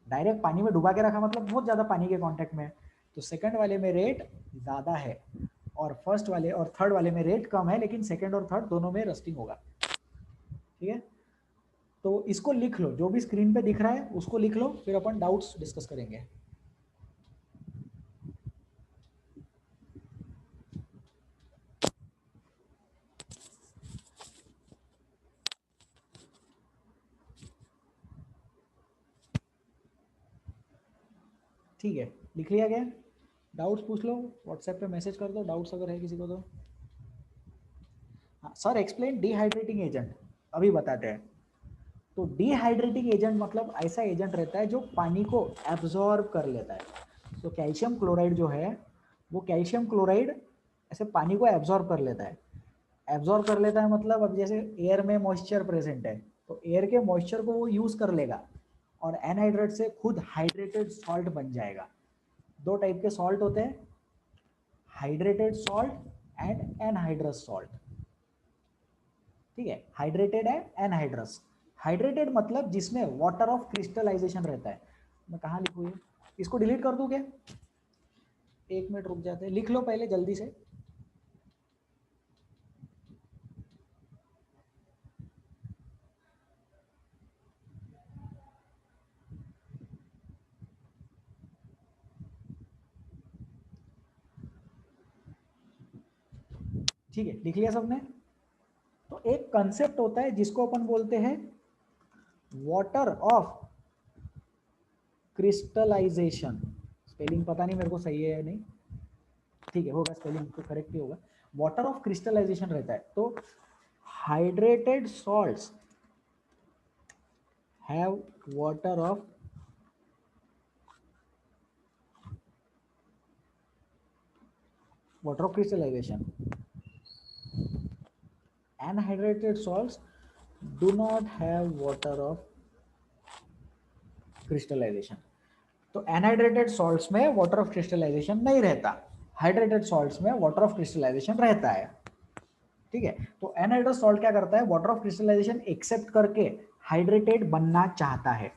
डायरेक्ट पानी में डुबा के रखा मतलब बहुत ज़्यादा पानी के कांटेक्ट में है। तो सेकंड वाले में रेट ज़्यादा है और फर्स्ट वाले और थर्ड वाले में रेट कम है, लेकिन सेकंड और थर्ड दोनों में रस्टिंग होगा। ठीक है, तो इसको लिख लो, जो भी स्क्रीन पे दिख रहा है उसको लिख लो, फिर अपन डाउट्स डिस्कस करेंगे। ठीक है, लिख लिया गया? डाउट्स पूछ लो, व्हाट्सएप पे मैसेज कर दो डाउट्स अगर है किसी को तो। हाँ सर, एक्सप्लेन डिहाइड्रेटिंग एजेंट, अभी बताते हैं। तो डिहाइड्रेटिंग एजेंट मतलब ऐसा एजेंट रहता है जो पानी को एब्जॉर्ब कर लेता है। तो कैल्शियम क्लोराइड जो है वो कैल्शियम क्लोराइड ऐसे पानी को एब्जॉर्ब कर लेता है। एब्जॉर्ब कर लेता है मतलब अब जैसे एयर में मॉइस्चर प्रेजेंट है तो एयर के मॉइस्चर को वो यूज कर लेगा और एनहाइड्रेट से खुद हाइड्रेटेड सॉल्ट बन जाएगा। दो टाइप के सॉल्ट होते हैं, hydrated salt and anhydrous salt. ठीक है, हाइड्रेटेड है एनहाइड्रस। हाइड्रेटेड मतलब जिसमें वाटर ऑफ क्रिस्टलाइजेशन रहता है। मैं कहाँ लिखूँ ये, इसको डिलीट कर दूँ क्या? एक मिनट रुक जाते हैं, लिख लो पहले जल्दी से। ठीक है, लिख लिया सबने? तो एक कंसेप्ट होता है जिसको अपन बोलते हैं वाटर ऑफ क्रिस्टलाइजेशन। स्पेलिंग पता नहीं मेरे को सही है या नहीं, ठीक है होगा, स्पेलिंग तो करेक्ट ही होगा। वाटर ऑफ क्रिस्टलाइजेशन रहता है। तो hydrated salts have water of crystallization. Anhydrated salts do not have water of crystallization. तो एनहाइड्रेटेड सॉल्ट्स में वाटर ऑफ क्रिस्टलाइजेशन नहीं रहता, हाइड्रेटेड सॉल्ट्स में वाटर ऑफ क्रिस्टलाइजेशन रहता है। ठीक है, तो एनहाइड्रेटेड सॉल्ट क्या करता है, वाटर ऑफ क्रिस्टलाइजेशन एक्सेप्ट करके हाइड्रेटेड बनना चाहता है।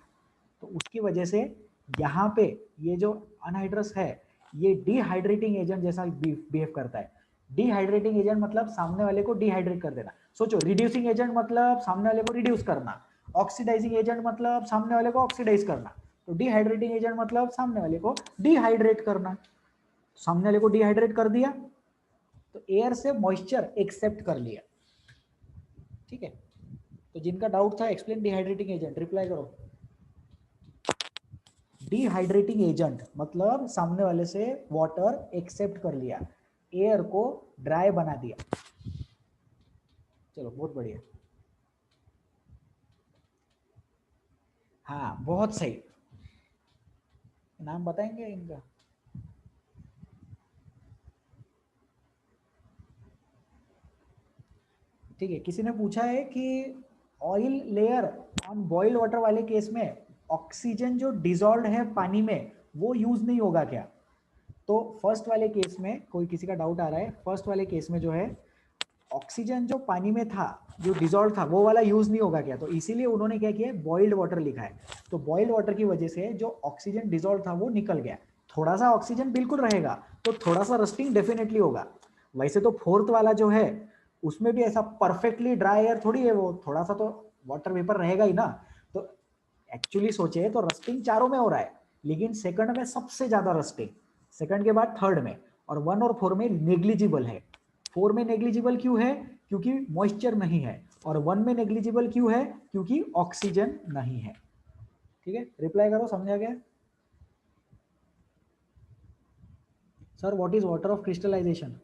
तो उसकी वजह से यहाँ पे ये जो अनहाइड्रस है ये डिहाइड्रेटिंग एजेंट जैसा बिहेव करता है। डिहाइड्रेटिंग एजेंट मतलब सामने वाले को डिहाइड्रेट कर देना। सोचो, रिड्यूसिंग एजेंट मतलब सामने वाले को रिड्यूस करना, ऑक्सीडाइजिंग एजेंट मतलब सामने वाले को ऑक्सीडाइज करना, तो डिहाइड्रेटिंग एजेंट मतलब सामने वाले को डिहाइड्रेट करना। सामने वाले को डिहाइड्रेट कर दिया, तो एयर से मॉइस्चर एक्सेप्ट कर लिया। ठीक है, तो जिनका डाउट था एक्सप्लेन डिहाइड्रेटिंग एजेंट, रिप्लाई करो। डिहाइड्रेटिंग एजेंट मतलब सामने वाले से वाटर एक्सेप्ट कर लिया, एयर को ड्राई बना दिया। चलो बहुत बढ़िया, हाँ बहुत सही। नाम बताएंगे इनका? ठीक है, किसी ने पूछा है कि oil layer on boiled water वाले केस में ऑक्सीजन जो डिजॉल्व है पानी में वो यूज नहीं होगा क्या? तो फर्स्ट वाले केस में कोई किसी का डाउट आ रहा है, फर्स्ट वाले केस में जो है ऑक्सीजन जो पानी में था जो डिजॉल्व था वो वाला यूज नहीं होगा क्या? तो इसीलिए उन्होंने क्या किया, बॉइल्ड वाटर लिखा है। तो बॉइल्ड वाटर की वजह से जो ऑक्सीजन डिजॉल्व था वो निकल गया, थोड़ा सा ऑक्सीजन बिल्कुल रहेगा, तो थोड़ा सा रस्टिंग डेफिनेटली होगा। वैसे तो फोर्थ वाला जो है उसमें भी ऐसा परफेक्टली ड्राई एयर थोड़ी है, वो थोड़ा सा तो वाटर वेपर रहेगा ही ना। तो एक्चुअली सोचे तो रस्टिंग चारों में हो रहा है, लेकिन सेकंड में सबसे ज्यादा रस्टिंग, सेकंड के बाद थर्ड में, और 1 और 4 में नेग्लिजिबल है। 4 में नेग्लिजिबल क्यों है? क्योंकि मॉइस्चर नहीं है, और 1 में नेग्लिजिबल क्यों है? क्योंकि ऑक्सीजन नहीं है। ठीक है, रिप्लाई करो, समझ आ गया? Sir what is water of crystallisation?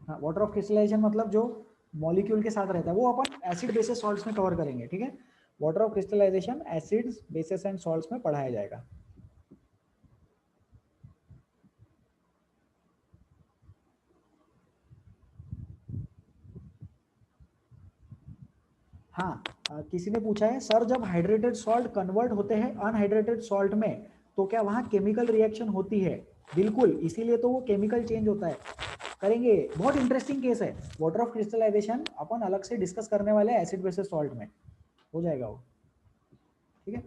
हाँ, वाटर ऑफ क्रिस्टलाइजेशन मतलब जो मॉलिक्यूल के साथ रहता है, वो अपन एसिड बेसिस सॉल्ट्स में कवर करेंगे। ठीक है, water of crystallisation acids bases and salts में पढ़ाया जाएगा। हाँ, किसी ने पूछा है सर जब हाइड्रेटेड सॉल्ट कन्वर्ट होते हैं अनहाइड्रेटेड सॉल्ट में तो क्या वहाँ केमिकल रिएक्शन होती है? बिल्कुल, इसीलिए तो वो केमिकल चेंज होता है। करेंगे, बहुत इंटरेस्टिंग केस है। वाटर ऑफ क्रिस्टलाइजेशन अपन अलग से डिस्कस करने वाले हैं एसिड बेसिस सॉल्ट में, हो जाएगा वो। ठीक है,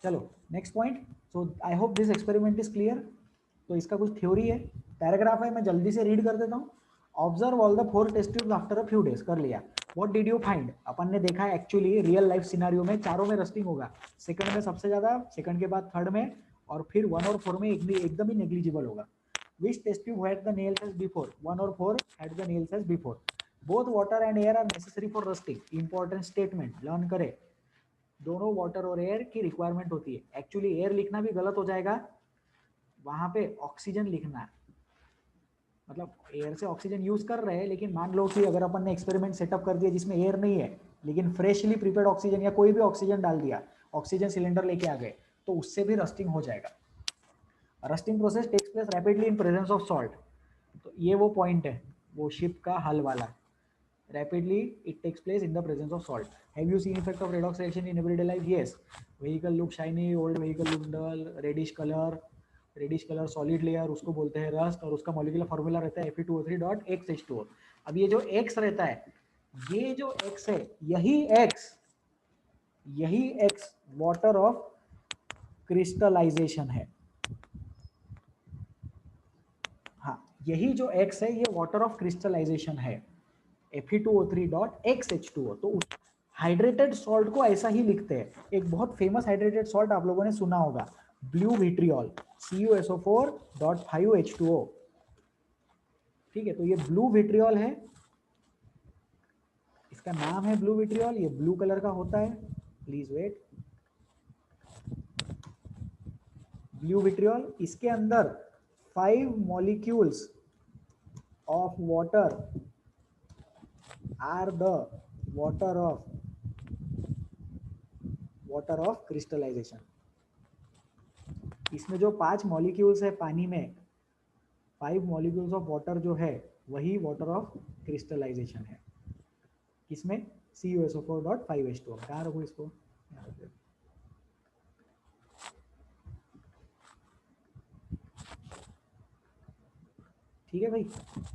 चलो next point. So I hope this experiment is clear. तो इसका कुछ थ्योरी है, पैराग्राफ है, मैं जल्दी से रीड कर देता हूँ। Observe all the 4 test tubes after a few days, कर लिया। What did you find? अपन ने देखा है एक्चुअली रियल लाइफ सिनारियो में चारों में रस्टिंग होगा, सेकंड में सबसे ज्यादा, सेकंड के बाद थर्ड में, और फिर 1 और 4 में एकदम ही नेग्लिजिबल होगा। Which test tube had the nails as before? 1 और 4 had the nails as before. Both water and air are necessary for rusting. Important statement learn करें, दोनों वाटर और एयर की रिक्वायरमेंट होती है। एक्चुअली एयर लिखना भी गलत हो जाएगा, वहां पे ऑक्सीजन लिखना है। मतलब एयर से ऑक्सीजन यूज कर रहे हैं, लेकिन मान लो कि अगर अपन ने एक्सपेरिमेंट सेटअप कर दिया जिसमें एयर नहीं है, लेकिन फ्रेशली प्रिपेयर्ड ऑक्सीजन या कोई भी ऑक्सीजन डाल दिया, ऑक्सीजन सिलेंडर लेके आ गए, तो उससे भी रस्टिंग हो जाएगा। Rusting process takes place rapidly in presence of salt. तो ये वो पॉइंट है, वो शिप का हल वाला। Rapidly it takes place in the presence of salt. Have you seen effect of redox reaction in everyday life? Yes. Vehicle look shiny, old vehicle look dull, reddish color solid layer उसको बोलते हैं रस्ट, और उसका मॉलिक्यूलर फार्मूला रहता है Fe2O3.XH2O। अब ये जो X रहता है, ये जो X है, यही X वाटर ऑफ क्रिस्टलाइजेशन है। हाँ, यही जो X है ये वाटर ऑफ क्रिस्टलाइजेशन है, Fe2O3.XH2O। तो हाइड्रेटेड सॉल्ट को ऐसा ही लिखते हैं। एक बहुत फेमस हाइड्रेटेड सॉल्ट आप लोगों ने सुना होगा, ब्लू विट्रियोल, CuSO4.5H2O। ठीक है, तो ये ब्लू विट्रियोल है, इसका नाम है ब्लू विट्रियोल, ये ब्लू कलर का होता है। प्लीज वेट, ब्लू विट्रियोल, इसके अंदर 5 molecules of water are the water of crystallisation. इसमें जो 5 मॉलिक्यूल्स है पानी में, 5 मॉलिक्यूल्स ऑफ वाटर जो है वही वाटर ऑफ क्रिस्टलाइजेशन है। किसमें? CuSO4.5H2O। कहाँ रखो इसको? ठीक है भाई,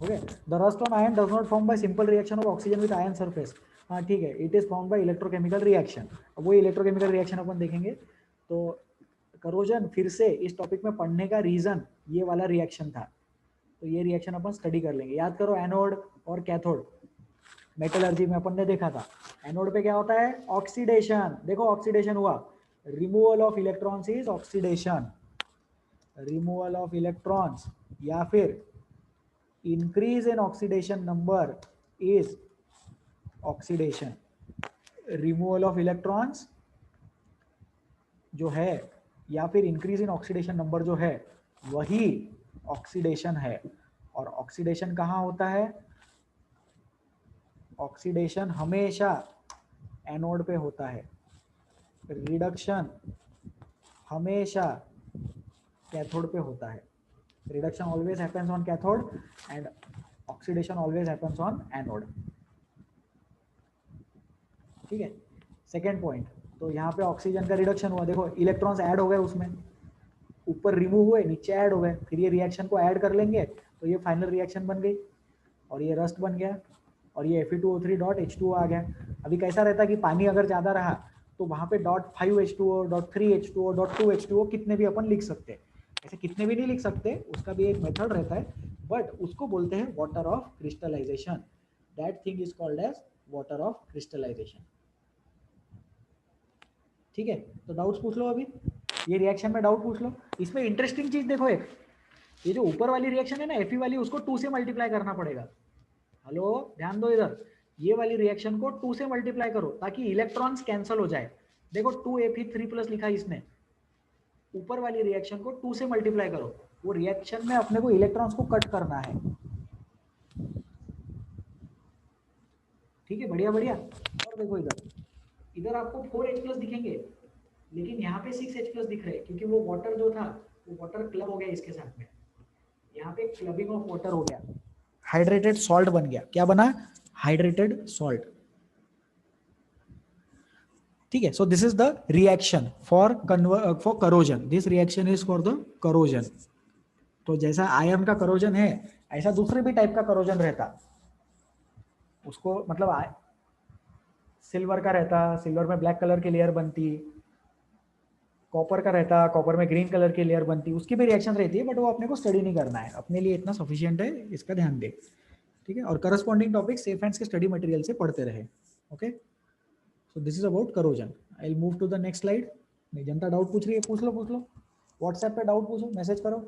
हो गया। The rust on ion does not form by simple reaction of oxygen with ion surface. हाँ ठीक है, it is form by electrochemical reaction. अब वो इलेक्ट्रोकेमिकल रिएक्शन अपन देखेंगे। तो करोजन फिर से इस टॉपिक में पढ़ने का रीजन ये वाला रिएक्शन था, तो ये रिएक्शन अपन स्टडी कर लेंगे। याद करो, एनोड और कैथोड मेटलर्जी में अपन ने देखा था, एनोड पे क्या होता है? ऑक्सीडेशन। देखो ऑक्सीडेशन हुआ, removal of electrons is oxidation, removal of electrons, या फिर increase in oxidation number is oxidation, removal of electrons जो है या फिर इंक्रीज इन ऑक्सीडेशन नंबर जो है वही ऑक्सीडेशन है। और ऑक्सीडेशन कहाँ होता है? ऑक्सीडेशन हमेशा एनोड पे होता है, रिडक्शन हमेशा कैथोड पे होता है। Reduction always happens on cathode and oxidation always happens on anode. ठीक है, सेकेंड पॉइंट, तो यहाँ पे ऑक्सीजन का रिडक्शन हुआ, देखो इलेक्ट्रॉन्स ऐड हो गए उसमें, ऊपर रिमूव हुए नीचे ऐड हो गए, फिर ये रिएक्शन को ऐड कर लेंगे तो ये फाइनल रिएक्शन बन गई और ये रस्ट बन गया और ये Fe2O3 डॉट H2O आ गया। अभी कैसा रहता है कि पानी अगर ज़्यादा रहा तो वहाँ पे .5H2O, .3H2O, .2H2O कितने भी अपन लिख सकते हैं, ऐसे कितने भी नहीं लिख सकते, उसका भी एक मेथड रहता है, बट उसको बोलते हैं water of crystallisation. That thing is called as water of crystallisation. ठीक है, तो डाउट्स पूछ लो अभी, ये रिएक्शन में डाउट पूछ लो। इसमें इंटरेस्टिंग चीज देखो, एक ये जो ऊपर वाली रिएक्शन है ना Fe वाली, उसको 2 से मल्टीप्लाई करना पड़ेगा। हेलो ध्यान दो इधर, ये वाली रिएक्शन को 2 से मल्टीप्लाई करो ताकि इलेक्ट्रॉन्स कैंसिल हो जाए। देखो 2Fe3+ लिखा इसने, ऊपर वाली रिएक्शन को 2 से मल्टीप्लाई करो, वो रिएक्शन में अपने को इलेक्ट्रॉन्स को कट करना है। ठीक है, बढ़िया बढ़िया। और देखो इधर, इधर आपको 4H+ दिखेंगे लेकिन यहाँ पे 6H+ दिख रहे हैं क्योंकि वो वाटर जो था वो वाटर क्लब हो गया इसके साथ में, यहाँ पे क्लबिंग ऑफ वाटर हो गया, हाइड्रेटेड सॉल्ट बन गया। क्या बना? Hydrated salt. ठीक है, so this is the reaction for corrosion, this reaction is for the corrosion. तो जैसा आयन का करोजन है ऐसा दूसरे भी टाइप का करोजन रहता, उसको मतलब सिल्वर का रहता, सिल्वर में ब्लैक कलर की लेयर बनती, कॉपर का रहता, कॉपर में ग्रीन कलर की लेयर बनती, उसकी भी रिएक्शन रहती है, बट वो अपने को स्टडी नहीं करना है, अपने लिए इतना सफिशिएंट है, इसका ध्यान दे। ठीक है, और करस्पॉन्डिंग टॉपिक सेफ हैंड्स के स्टडी मटेरियल से पढ़ते रहे। Okay, so this is about corrosion. I will move to the next slide. नहीं, जनता डाउट पूछ रही है, पूछ लो व्हाट्सएप पे डाउट पूछो, मैसेज करो,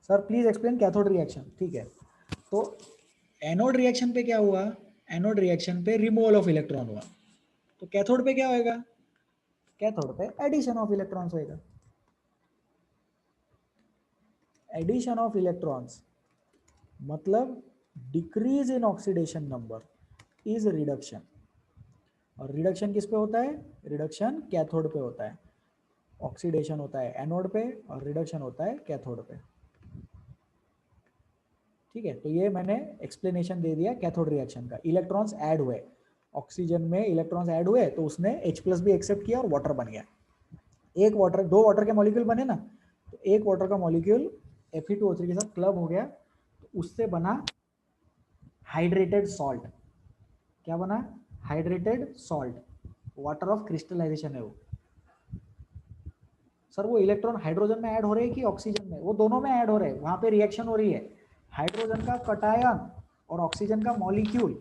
sir please explain cathode reaction. ठीक है, तो एनोड रिएक्शन पे क्या हुआ? एनोड रिएक्शन पे रिमूवल ऑफ इलेक्ट्रॉन हुआ, तो कैथोड पे क्या होएगा? कैथोड पे एडिशन ऑफ इलेक्ट्रॉन्स होएगा, एडिशन ऑफ इलेक्ट्रॉन्स मतलब decrease in oxidation number is reduction. और रिडक्शन किस पे होता है? रिडक्शन कैथोड पे होता है, ऑक्सीडेशन होता है एनोड पे और रिडक्शन होता है कैथोड पे। ठीक है, तो ये मैंने एक्सप्लेनेशन दे दिया कैथोड रिएक्शन का। इलेक्ट्रॉन्स ऐड हुए, ऑक्सीजन में इलेक्ट्रॉन्स ऐड हुए तो उसने H+ भी एक्सेप्ट किया और वाटर बन गया। एक वाटर, दो वाटर के मॉलिक्यूल बने ना, तो एक वाटर का मॉलिक्यूल Fe2O3 के साथ क्लब हो गया, तो उससे बना हाइड्रेटेड सॉल्ट। क्या बना? Hydrated salt, water of crystallisation है वो। सर वो इलेक्ट्रॉन हाइड्रोजन में ऐड हो रहे हैं कि ऑक्सीजन में? वो दोनों में ऐड हो रहे हैं, वहां पे रिएक्शन हो रही है, हाइड्रोजन का कटायन और ऑक्सीजन का मॉलिक्यूल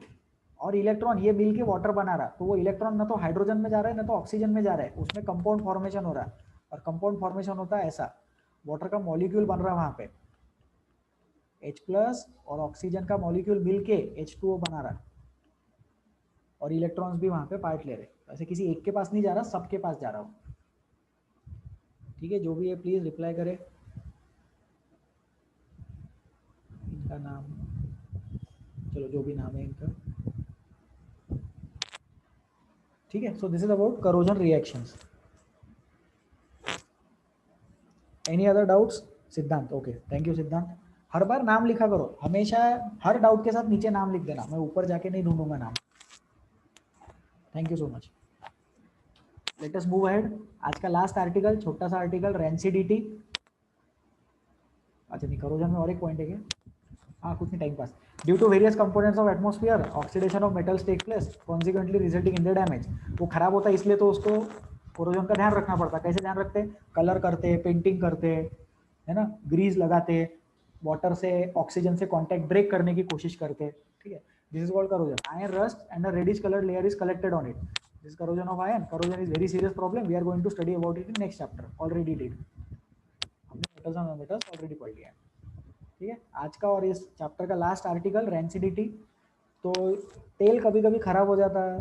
और इलेक्ट्रॉन ये मिलके वाटर बना रहा, तो वो इलेक्ट्रॉन ना तो हाइड्रोजन में जा रहा है ना तो ऑक्सीजन में जा रहा है, उसमें कंपाउंड फॉर्मेशन हो रहा है। और कंपाउंड फॉर्मेशन होता है ऐसा, वाटर का मॉलिक्यूल बन रहा है वहां पे, H+ और ऑक्सीजन का मॉलिक्यूल मिलके H2O बना रहा है और इलेक्ट्रॉन्स भी वहां पे पार्ट ले रहे हैं। ऐसे किसी एक के पास नहीं जा रहा, सबके पास जा रहा हूँ। ठीक है, जो भी है प्लीज रिप्लाई करे। इनका नाम, चलो जो भी नाम है इनका। ठीक है, so this is about corrosion reactions. Any other doubts? सिद्धांत, ओके, थैंक यू सिद्धांत। हर बार नाम लिखा करो, हमेशा हर डाउट के साथ नीचे नाम लिख देना, मैं ऊपर जाके नहीं ढूंढूंगा नाम। Thank you so much. Let us move ahead. आज का लास्ट आर्टिकल, छोटा सा आर्टिकल, रेंसिडिटी। अच्छा नहीं, करोजन में और एक पॉइंट है क्या? हाँ कुछ नहीं, time pass. Due to various components of atmosphere oxidation of metals take place, consequently resulting in the damage. वो खराब होता है इसलिए तो उसको कोरोजन का ध्यान रखना पड़ता है। कैसे ध्यान रखते हैं? कलर करते, पेंटिंग करते, है ना, ग्रीस लगाते, वाटर से ऑक्सीजन से कॉन्टैक्ट ब्रेक करने की कोशिश करते। ठीक है, this is called corrosion. Iron rust and a reddish coloured layer is collected on it, this corrosion of iron. Corrosion is very serious problem, we are going to study about it in next chapter, already did, हमने metals and non metals already पढ़ लिया है। ठीक है, आज का और इस चैप्टर का लास्ट आर्टिकल रेंसिडिटी। तो तेल कभी कभी खराब हो जाता है,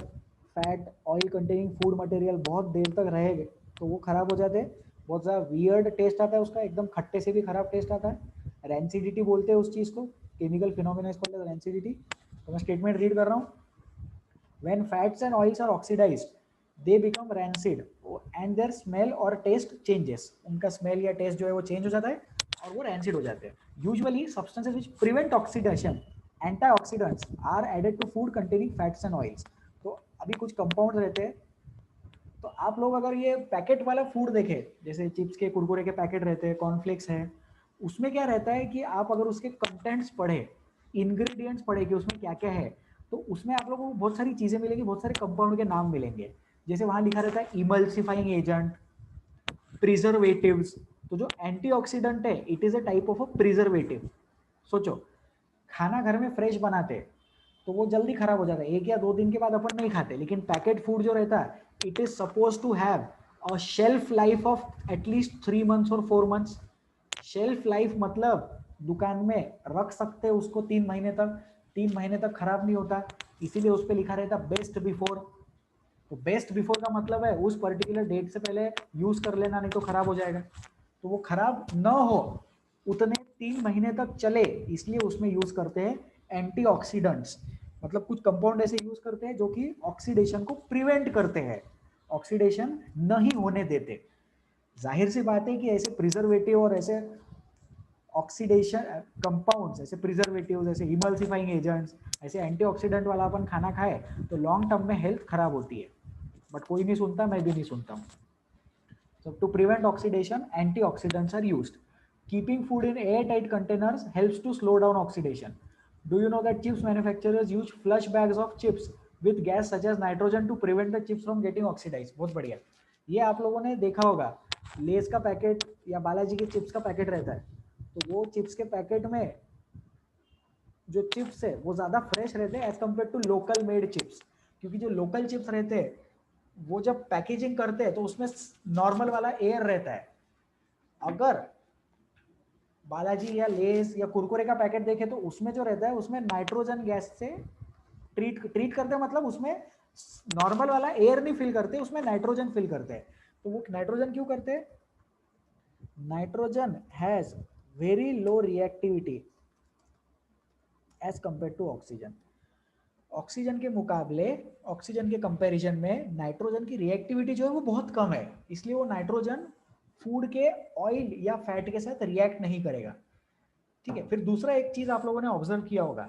fat oil containing food material बहुत देर तक रहेगा तो वो खराब हो जाते हैं, बहुत ज़्यादा वियर्ड टेस्ट आता है उसका, एकदम खट्टे से भी खराब टेस्ट आता है। रेंसिडिटी बोलते हैं उस चीज़ को, chemical phenomena is called rancidity. तो मैं स्टेटमेंट रीड कर रहा हूँ। When fats and oils are oxidized, they become rancid and their smell or taste changes. उनका smell या taste जो है वो change हो जाता है और वो rancid हो जाते हैं. Usually substances which prevent oxidation, antioxidants, are added to food containing fats and oils. तो अभी कुछ compounds रहते हैं, तो आप लोग अगर ये पैकेट वाला फूड देखें, जैसे चिप्स के कुरकुरे के पैकेट रहते हैं, कॉर्नफ्लेक्स है, उसमें क्या रहता है कि आप अगर उसके कंटेंट्स पढ़े, इंग्रेडिएंट्स पढ़े कि उसमें क्या क्या है, तो उसमें आप लोगों को बहुत सारी चीज़ें मिलेंगी, बहुत सारे कंपाउंड के नाम मिलेंगे। जैसे वहाँ लिखा रहता है इमल्सिफाइंग एजेंट, प्रिजर्वेटिव्स। तो जो एंटीऑक्सीडेंट है it is a type of a preservative. सोचो, खाना घर में फ्रेश बनाते तो वो जल्दी खराब हो जाता है, 1 या 2 दिन के बाद अपन नहीं खाते, लेकिन पैकेट फूड जो रहता है it is suppose to have a shelf life of at least 3 months और 4 months। शेल्फ लाइफ मतलब दुकान में रख सकते हैं उसको 3 महीने तक, 3 महीने तक खराब नहीं होता, इसीलिए उस पर लिखा रहता बेस्ट बिफोर। तो बेस्ट बिफोर का मतलब है उस पर्टिकुलर डेट से पहले यूज कर लेना, नहीं तो खराब हो जाएगा। तो वो खराब न हो उतने 3 महीने तक चले, इसलिए उसमें यूज करते हैं एंटीऑक्सीडेंट्स। मतलब कुछ कंपाउंड ऐसे यूज करते हैं जो कि ऑक्सीडेशन को प्रिवेंट करते हैं, ऑक्सीडेशन नहीं होने देते। जाहिर सी बात है कि ऐसे प्रिजर्वेटिव और ऐसे ऑक्सीडेशन कंपाउंड्स, ऐसे प्रिजर्वेटिव, ऐसे इमल्सिफाइंग एजेंट्स, ऐसे एंटीऑक्सीडेंट वाला अपन खाना खाए तो लॉन्ग टर्म में हेल्थ खराब होती है। बट कोई नहीं सुनता, मैं भी नहीं सुनता हूँ। So to prevent oxidation, antioxidants are used. Keeping food in airtight containers helps to slow down oxidation. Do you know that chips manufacturers use flush bags of chips with gas such as nitrogen to prevent the chips from getting oxidized? बहुत बढ़िया। ये आप लोगों ने देखा होगा, लेस का पैकेट या बालाजी के चिप्स का पैकेट रहता है, तो वो चिप्स के पैकेट में जो चिप्स है वो ज़्यादा फ्रेश रहते हैं as compare to local made chips. क्योंकि जो लोकल चिप्स रहते हैं वो जब पैकेजिंग करते हैं तो उसमें नॉर्मल वाला एयर रहता है। अगर बालाजी या लेस या कुरकुरे का पैकेट देखे तो उसमें जो रहता है उसमें नाइट्रोजन गैस से ट्रीट करते हैं, मतलब उसमें नॉर्मल वाला एयर नहीं फिल करते, उसमें नाइट्रोजन फिल करते हैं। तो वो नाइट्रोजन क्यों करते हैं? Nitrogen has very low reactivity as compare to oxygen. Oxygen के मुकाबले, ऑक्सीजन के कंपैरिजन में नाइट्रोजन की रिएक्टिविटी जो है वो बहुत कम है, इसलिए वो नाइट्रोजन फूड के ऑयल या फैट के साथ रिएक्ट नहीं करेगा। ठीक है, फिर दूसरा एक चीज आप लोगों ने ऑब्जर्व किया होगा,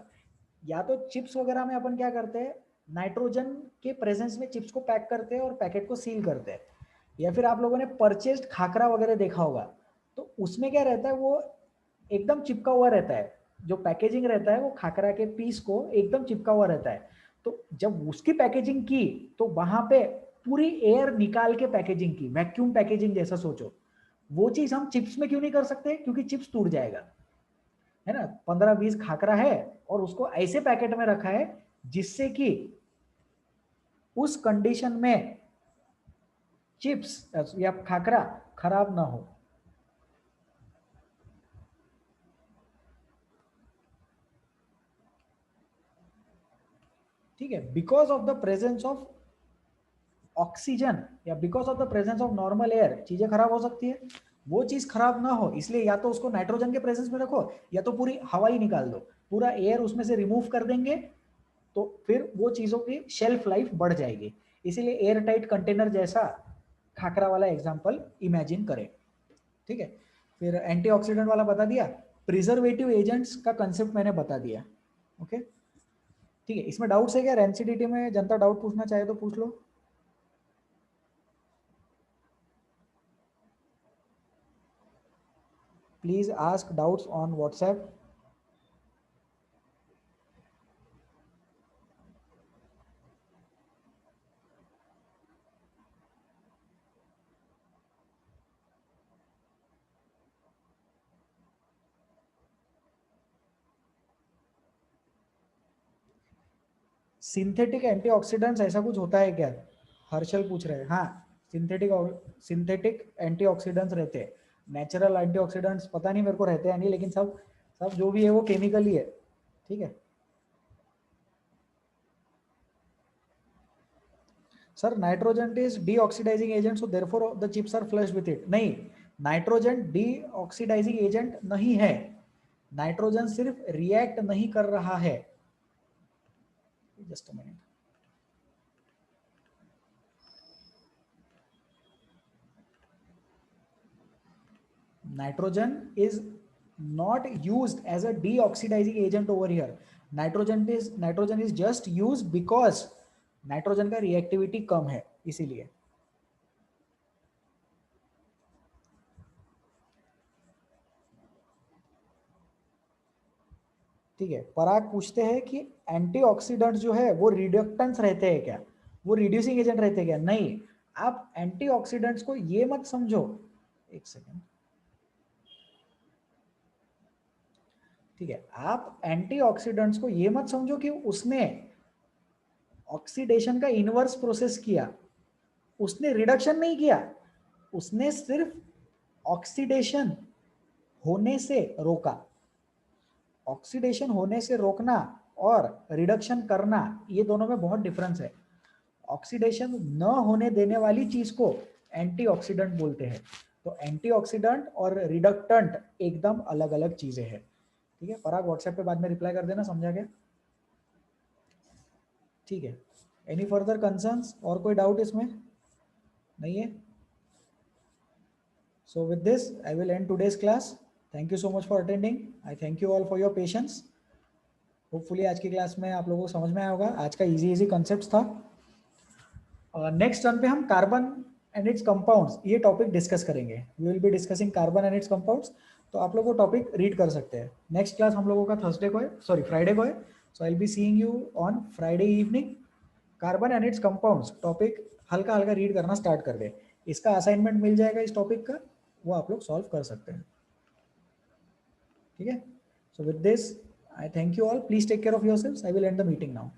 या तो चिप्स वगैरह में अपन क्या करते हैं, नाइट्रोजन के प्रेजेंस में चिप्स को पैक करते हैं और पैकेट को सील करते हैं। या फिर आप लोगों ने परचेस्ड खाकरा वगैरह देखा होगा, तो उसमें क्या रहता है, वो एकदम चिपका हुआ रहता है, जो पैकेजिंग रहता है वो खाकरा के पीस को एकदम चिपका हुआ रहता है। तो जब उसकी पैकेजिंग की तो वहां पे पूरी एयर निकाल के पैकेजिंग की, वैक्यूम पैकेजिंग जैसा सोचो। वो चीज हम चिप्स में क्यों नहीं कर सकते? क्योंकि चिप्स टूट जाएगा, है ना। 15-20 खाकरा है और उसको ऐसे पैकेट में रखा है जिससे कि उस कंडीशन में चिप्स या खाकरा खराब ना हो। ठीक है, because of the presence of oxygen या because of the presence of normal air चीजें खराब हो सकती है। वो चीज खराब ना हो इसलिए या तो उसको नाइट्रोजन के प्रेजेंस में रखो या तो पूरी हवा ही निकाल दो, पूरा एयर उसमें से रिमूव कर देंगे, तो फिर वो चीजों की शेल्फ लाइफ बढ़ जाएगी। इसीलिए एयर टाइट कंटेनर जैसा खाकरा वाला एग्जाम्पल इमेजिन करें। ठीक है, फिर एंटीऑक्सीडेंट वाला बता दिया, प्रिजर्वेटिव एजेंट्स का कंसेप्ट मैंने बता दिया। ओके, ठीक है, इसमें डाउट्स है क्या? रेंसिडिटी में जनता डाउट पूछना चाहे तो पूछ लो। Please ask doubts on WhatsApp. Synthetic antioxidants ऐसा कुछ होता है क्या? हर्षल पूछ रहे हैं। हाँ, सिंथेटिक सिंथेटिक एंटीऑक्सीडेंट्स रहते हैं। नेचुरल एंटीऑक्सीडेंट्स पता नहीं मेरे को रहते हैं नहीं, लेकिन सब सब जो भी है वो केमिकल ही है, ठीक है sir. Nitrogen is deoxidizing agent, so therefore the chips are flushed with it. नहीं, नाइट्रोजन डीऑक्सीडाइजिंग एजेंट नहीं है, नाइट्रोजन सिर्फ रिएक्ट नहीं कर रहा है। Just a minute, nitrogen is not used as a deoxidizing agent over here. Nitrogen is just used because nitrogen का रिएक्टिविटी कम है, इसीलिए। ठीक है, पराग पूछते हैं कि एंटीऑक्सीडेंट जो है वो रिडक्टेंस रहते हैं क्या, वो रिड्यूसिंग एजेंट रहते हैं क्या? नहीं, आप एंटीऑक्सीडेंट्स को ये मत समझो, एक सेकेंड, ठीक है, आप एंटीऑक्सीडेंट्स को ये मत समझो कि उसने ऑक्सीडेशन का इनवर्स प्रोसेस किया, उसने रिडक्शन नहीं किया, उसने सिर्फ ऑक्सीडेशन होने से रोका। ऑक्सीडेशन होने से रोकना और रिडक्शन करना, ये दोनों में बहुत डिफरेंस है। ऑक्सीडेशन न होने देने वाली चीज को एंटीऑक्सीडेंट बोलते हैं। तो एंटीऑक्सीडेंट और रिडक्टेंट एकदम अलग अलग चीजें हैं, ठीक है। पराग व्हाट्सएप पे बाद में रिप्लाई कर देना, समझा गया? ठीक है, एनी फर्दर कंसर्न्स और कोई डाउट इसमें नहीं है? So with this, I will end today's class. Thank you so much for attending. I thank you all for your patience. Hopefully आज की क्लास में आप लोगों को समझ में आया होगा। आज का इजी कॉन्सेप्ट्स था। नेक्स्ट टर्न पे हम कार्बन एंड इट्स कंपाउंड्स ये टॉपिक डिस्कस करेंगे। We will be discussing carbon and its compounds. तो आप लोग वो टॉपिक रीड कर सकते हैं। नेक्स्ट क्लास हम लोगों का थर्सडे को है, सॉरी फ्राइडे को है। So I will be seeing you on Friday evening. Carbon and its compounds topic हल्का हल्का रीड करना स्टार्ट कर दे। इसका असाइनमेंट मिल जाएगा इस टॉपिक का, वो आप लोग सॉल्व कर सकते हैं, ठीक है। So with this I thank you all, please take care of yourselves. I will end the meeting now.